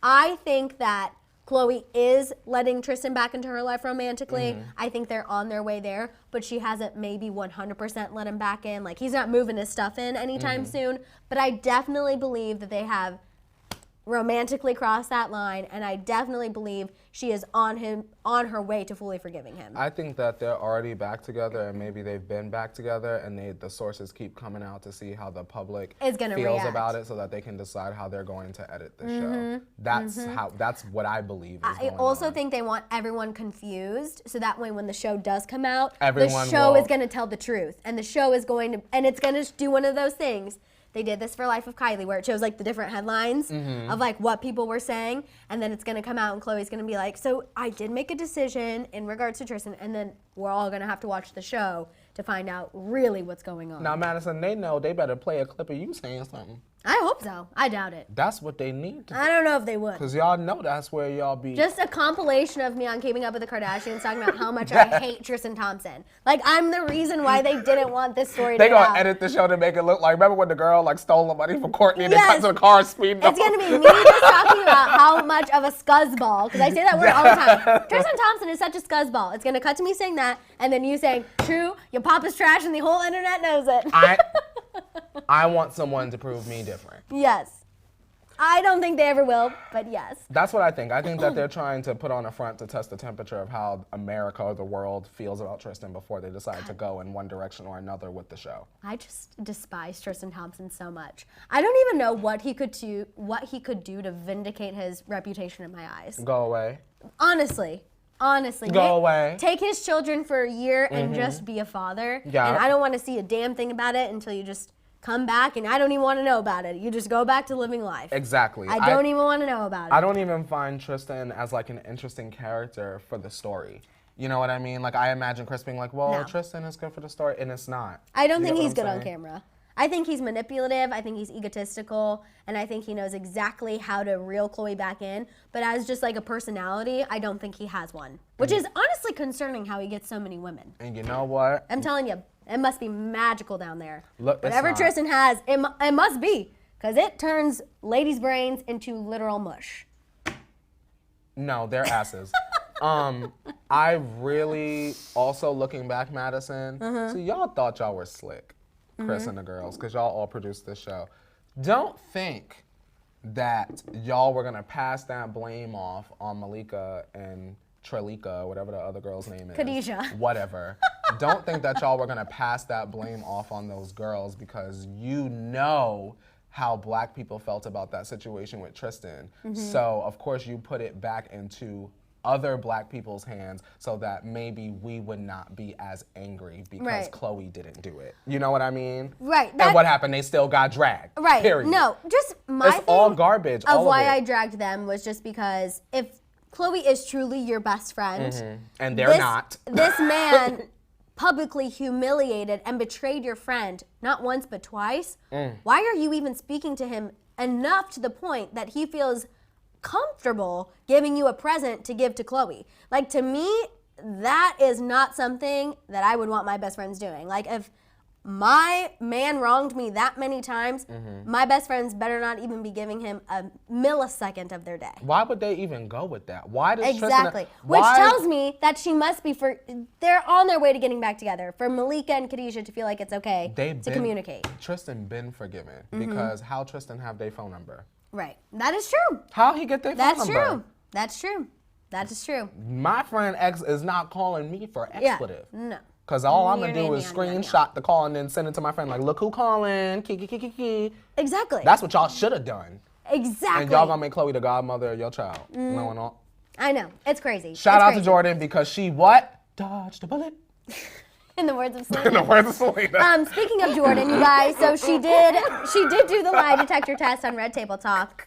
I think that Khloe is letting Tristan back into her life romantically. I think they're on their way there. But she hasn't maybe 100% let him back in. Like, he's not moving his stuff in anytime soon. But I definitely believe that they have romantically crossed that line, and I definitely believe she is on her way to fully forgiving him. I think that they're already back together, and maybe they've been back together, and the sources keep coming out to see how the public Is gonna feels react. about it, so that they can decide how they're going to edit the show. That's what I believe is I going also on. think they want everyone confused, so that way when the show does come out, Everyone the show will- is going to tell the truth, and the show is going to, and it's going to do one of those things. They did this for Life of Kylie, where it shows like the different headlines of like what people were saying, and then it's gonna come out and Khloe's gonna be like, so I did make a decision in regards to Tristan, and then we're all gonna have to watch the show to find out really what's going on. Now, Madison, they know they better play a clip of you saying something. I hope so. I doubt it. That's what they need to do. I don't know if they would. Because y'all know that's where y'all be. Just a compilation of me on Keeping Up with the Kardashians talking about how much I hate Tristan Thompson. Like, I'm the reason why they didn't want this story to They get gonna out. edit the show to make it look like, remember when the girl like stole the money from Courtney and they cut to the car speeding It's going to be me just talking about how much of a scuzzball, because I say that word all the time. Tristan Thompson is such a scuzzball. It's going to cut to me saying that, and then you saying, true, your papa's trash and the whole internet knows it. I want someone to prove me different. Yes. I don't think they ever will, but yes. That's what I think. I think that they're trying to put on a front to test the temperature of how America or the world feels about Tristan before they decide to go in one direction or another with the show. I just despise Tristan Thompson so much. I don't even know what he could do to vindicate his reputation in my eyes. Go away. Honestly. Go away. Take his children for a year and just be a father. Yeah. And I don't want to see a damn thing about it until you just come back, and I don't even want to know about it. You just go back to living life. Exactly. I don't even want to know about it. I don't even find Tristan as like an interesting character for the story. You know what I mean? Like, I imagine Chris being like, well, No. Tristan is good for the story, and it's not. I don't You think get what he's I'm good on saying? camera. I think he's manipulative. I think he's egotistical. And I think he knows exactly how to reel Khloe back in. But as just like a personality, I don't think he has one. Which is honestly concerning how he gets so many women. And you know what? I'm telling you, it must be magical down there. Look, it's Whatever not. Tristan has, it must be. Because it turns ladies' brains into literal mush. No, they're asses. I really, also looking back, Madison, so y'all thought y'all were slick, Chris and the girls, because y'all all produced this show. Don't think that y'all were gonna pass that blame off on Malika and Trelika, whatever the other girl's name is. Khadijah. Whatever. Don't think that y'all were gonna pass that blame off on those girls, because you know how Black people felt about that situation with Tristan. So of course you put it back into other Black people's hands so that maybe we would not be as angry because Right. Khloe didn't do it. You know what I mean? Right. And what happened? They still got dragged. Right. Period. No, just my It's thing all garbage. of all why of it. I dragged them was just because if Khloe is truly your best friend, And they're not. This man publicly humiliated and betrayed your friend not once but twice. Why are you even speaking to him enough to the point that he feels comfortable giving you a present to give to Khloe? Like, to me, that is not something that I would want my best friends doing. Like, if my man wronged me that many times, my best friends better not even be giving him a millisecond of their day. Why would they even go with that? Why does Exactly. Tristan... Which tells me that she must be they're on their way to getting back together. For Malika and Khadijah to feel like it's okay to communicate. Tristan been forgiven because how Tristan have their phone number? Right. That is true. How he get their phone number? That's true. That is true. My friend X is not calling me for expletive. Yeah. No. Because all I'm going to do is screenshot the call and then send it to my friend like, look who calling, kiki. Exactly. That's what y'all should have done. Exactly. And y'all going to make Khloe the godmother of your child. No, no. I know. It's crazy. Shout out to Jordyn because she what? Dodged a bullet. In the words of Selena. In the words of Selena. Speaking of Jordyn, you guys, so she did do the lie detector test on Red Table Talk.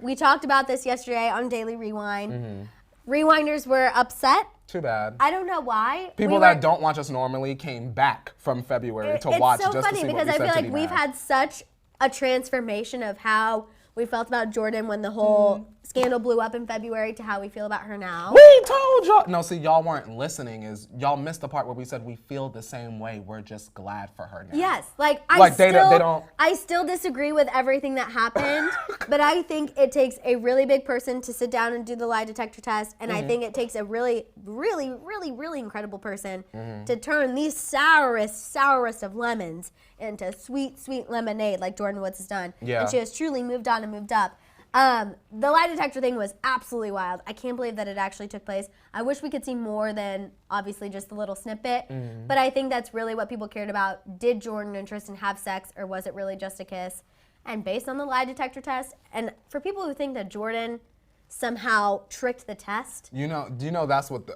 We talked about this yesterday on Daily Rewind. Rewinders were upset. Too bad. I don't know why. People that don't watch us normally came back from February to watch just to see what we said. It's so funny because I feel like we've had such a transformation of how we felt about Jordyn when the whole scandal blew up in February to how we feel about her now. We told y'all. No, see, y'all weren't listening. Y'all missed the part where we said we feel the same way. We're just glad for her now. Yes, they don't. I still disagree with everything that happened, but I think it takes a really big person to sit down and do the lie detector test, and I think it takes a really, really, really, really incredible person to turn these sourest of lemons into sweet, sweet lemonade like Jordyn Woods has done. Yeah. And she has truly moved on and moved up. The lie detector thing was absolutely wild. I can't believe that it actually took place. I wish we could see more than obviously just the little snippet, but I think that's really what people cared about. Did Jordyn and Tristan have sex, or was it really just a kiss? And based on the lie detector test, and for people who think that Jordyn somehow tricked the test. Do you know that's what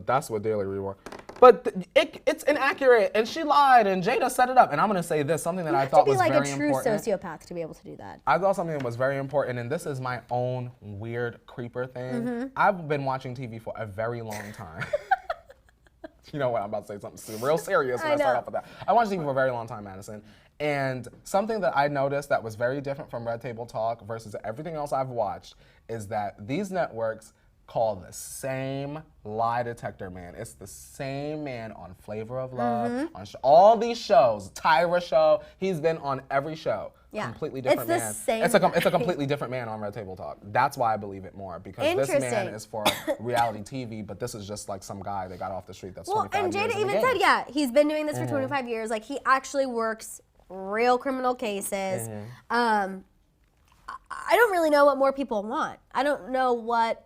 that's what Daily Rewind. But it's inaccurate, and she lied, and Jada set it up. And I'm gonna say this, something that I thought was very important. You have to be like a true sociopath to be able to do that. I thought something that was very important, and this is my own weird creeper thing. I've been watching TV for a very long time. You know what? I'm about to say something real serious when I start off with that. I watched TV for a very long time, Maddison. And something that I noticed that was very different from Red Table Talk versus everything else I've watched is that these networks call the same lie detector man. It's the same man on Flavor of Love, on all these shows, Tyra show. He's been on every show. Yeah. Completely different man. It's a completely different man on Red Table Talk. That's why I believe it more, because this man is for reality TV, but this is just like some guy that got off the street that's 25 years and Jada in the even game. said, he's been doing this for 25 years. Like, he actually works real criminal cases. I don't really know what more people want. I don't know what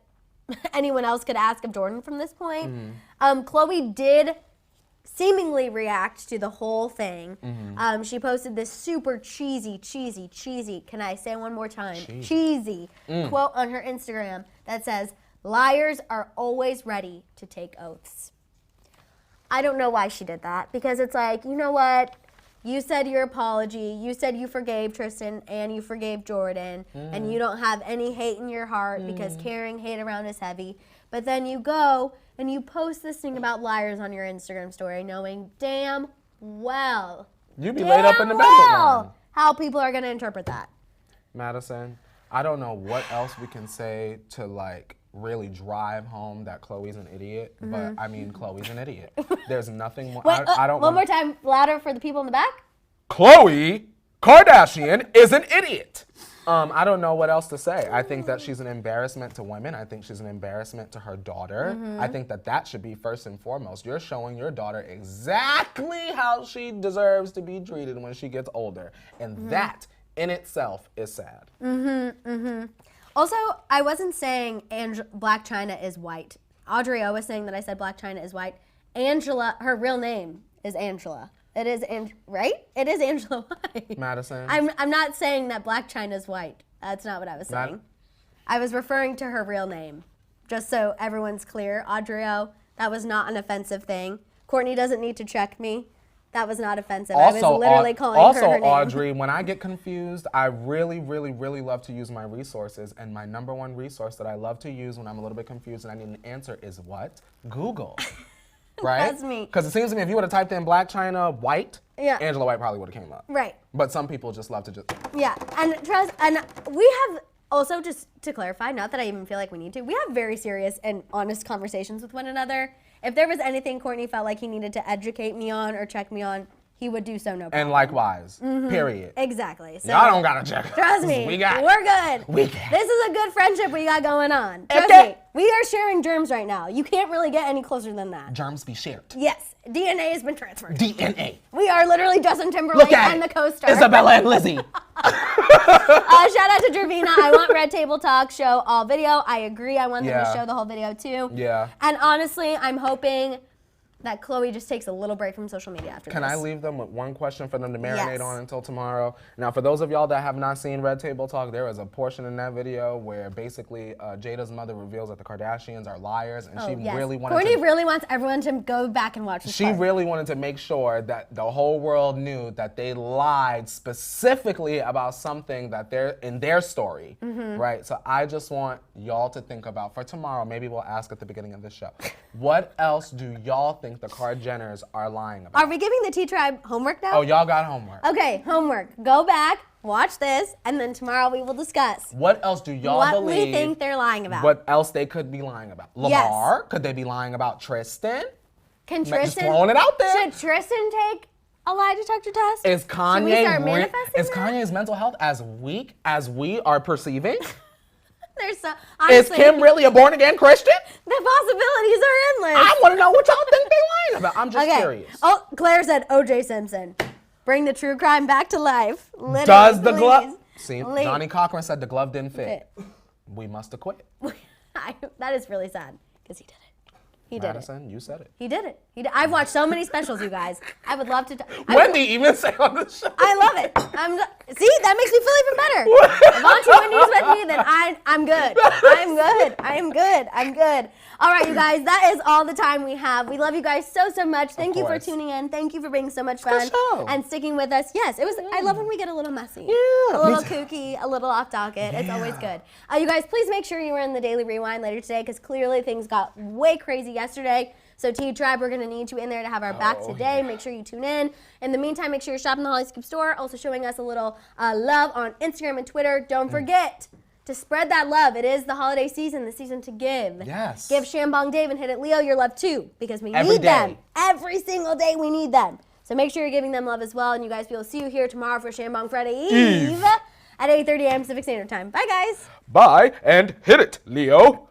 anyone else could ask of Jordyn from this point. Khloe did seemingly react to the whole thing. She posted this super cheesy, can I say one more time? Cheesy quote on her Instagram that says, "Liars are always ready to take oaths." I don't know why she did that, because it's like, you know what? You said your apology, you said you forgave Tristan and you forgave Jordyn, and you don't have any hate in your heart because carrying hate around is heavy. But then you go and you post this thing about liars on your Instagram story, knowing damn well you be laid up in the bed with one. How people are going to interpret that. Madison, I don't know what else we can say to like really drive home that Khloe's an idiot, but I mean, Khloe's an idiot. There's nothing more. Wait, one more time, louder for the people in the back. Khloe Kardashian is an idiot. I don't know what else to say. I think that she's an embarrassment to women. I think she's an embarrassment to her daughter. I think that should be first and foremost. You're showing your daughter exactly how she deserves to be treated when she gets older. And that in itself is sad. Also, I wasn't saying Blac Chyna is white. Audrey O was saying that I said Blac Chyna is white. Angela, her real name is Angela. It is, right? It is Angela White. Madison. I'm not saying that Blac Chyna is white. That's not what I was saying. I was referring to her real name. Just so everyone's clear. Audrey O, that was not an offensive thing. Courtney doesn't need to check me. That was not offensive. I was literally calling her name. Audrey, when I get confused, I really, really, really love to use my resources. And my number one resource that I love to use when I'm a little bit confused and I need an answer is what? Google. Right? That's me. Because it seems to me if you would have typed in Blac Chyna white, Angela White probably would have came up. Right. But some people just love to just... Yeah, and we have also, just to clarify, not that I even feel like we need to, we have very serious and honest conversations with one another. If there was anything Courtney felt like he needed to educate me on or check me on, he would do so no problem. And likewise, period. Exactly. So, Y'all don't gotta check. Trust me, We got it. we're good. We got it. This is a good friendship we got going on. Trust Okay. me, we are sharing germs right now. You can't really get any closer than that. Germs be shared. Yes, DNA has been transferred. DNA. We are literally Justin Timberlake Look at and it. the co-star. Isabella and Lizzie. Shout out to Jordyn. I want Red Table Talk show all video. I agree. I want them to Yeah. show the whole video too. Yeah. And honestly, I'm hoping that Khloe just takes a little break from social media after Can this. I leave them with one question for them to marinate Yes. on until tomorrow? Now, for those of y'all that have not seen Red Table Talk, there is a portion in that video where basically Jada's mother reveals that the Kardashians are liars, and she Yes. really wanted Courtney to. really wants everyone to go back and watch this She part. really wanted to make sure that the whole world knew that they lied specifically about something that they're in their story, right? So I just want y'all to think about for tomorrow. Maybe we'll ask at the beginning of the show. What else do y'all think the Kardashians are lying about? Are we giving the T-Tribe homework now? Oh, y'all got homework. Okay, homework. Go back, watch this, and then tomorrow we will discuss What else do y'all what believe? we think they're lying about. What else they could be lying about? Yes. Lamar? Could they be lying about Tristan? Can Just Tristan? throwing it out there. Should Tristan take a lie detector test? Is Should we Kanye start manifesting is that? Kanye's mental health as weak as we are perceiving? There's so, Is honestly, Kim really a born again Christian? the possibilities are endless. I want to know what y'all think they lying about. I'm just Okay. curious. Oh, Claire said O.J. Simpson. Bring the true crime back to life. Literally, Does the glove? please. See, Please. Johnny Cochran said the glove didn't fit. We must have quit. That is really sad because he did it. He did it. Madison, you said it. He did it. I've watched so many specials, you guys. I would love to. Wendy even said on the show. I love it. See, that makes me feel even better. If Auntie Wendy's with me, then I'm good. I'm good. I'm good. I'm good. All right, you guys, that is all the time we have. We love you guys so much. Thank you for course. tuning in. Thank you for being so much fun show. and sticking with us. Yes, it was. I love when we get a little messy, Yeah, a me little too. kooky, a little off docket. It's always good. You guys, please make sure you are in the Daily Rewind later today because clearly things got way crazy yesterday. So T-Tribe, we're going to need you in there to have our back today. yeah. Make sure you tune in. In the meantime, make sure you're shopping the Hollyscoop store. Also showing us a little love on Instagram and Twitter. Don't forget to spread that love. It is the holiday season, the season to give. Yes. Give Shambong Dave and Hit It Leo your love too because we Every need them. day. Every single day we need them. So make sure you're giving them love as well. And you guys, we'll see you here tomorrow for Shambong Friday Eve at 8:30 a.m. Pacific Standard Time. Bye, guys. Bye and hit it, Leo.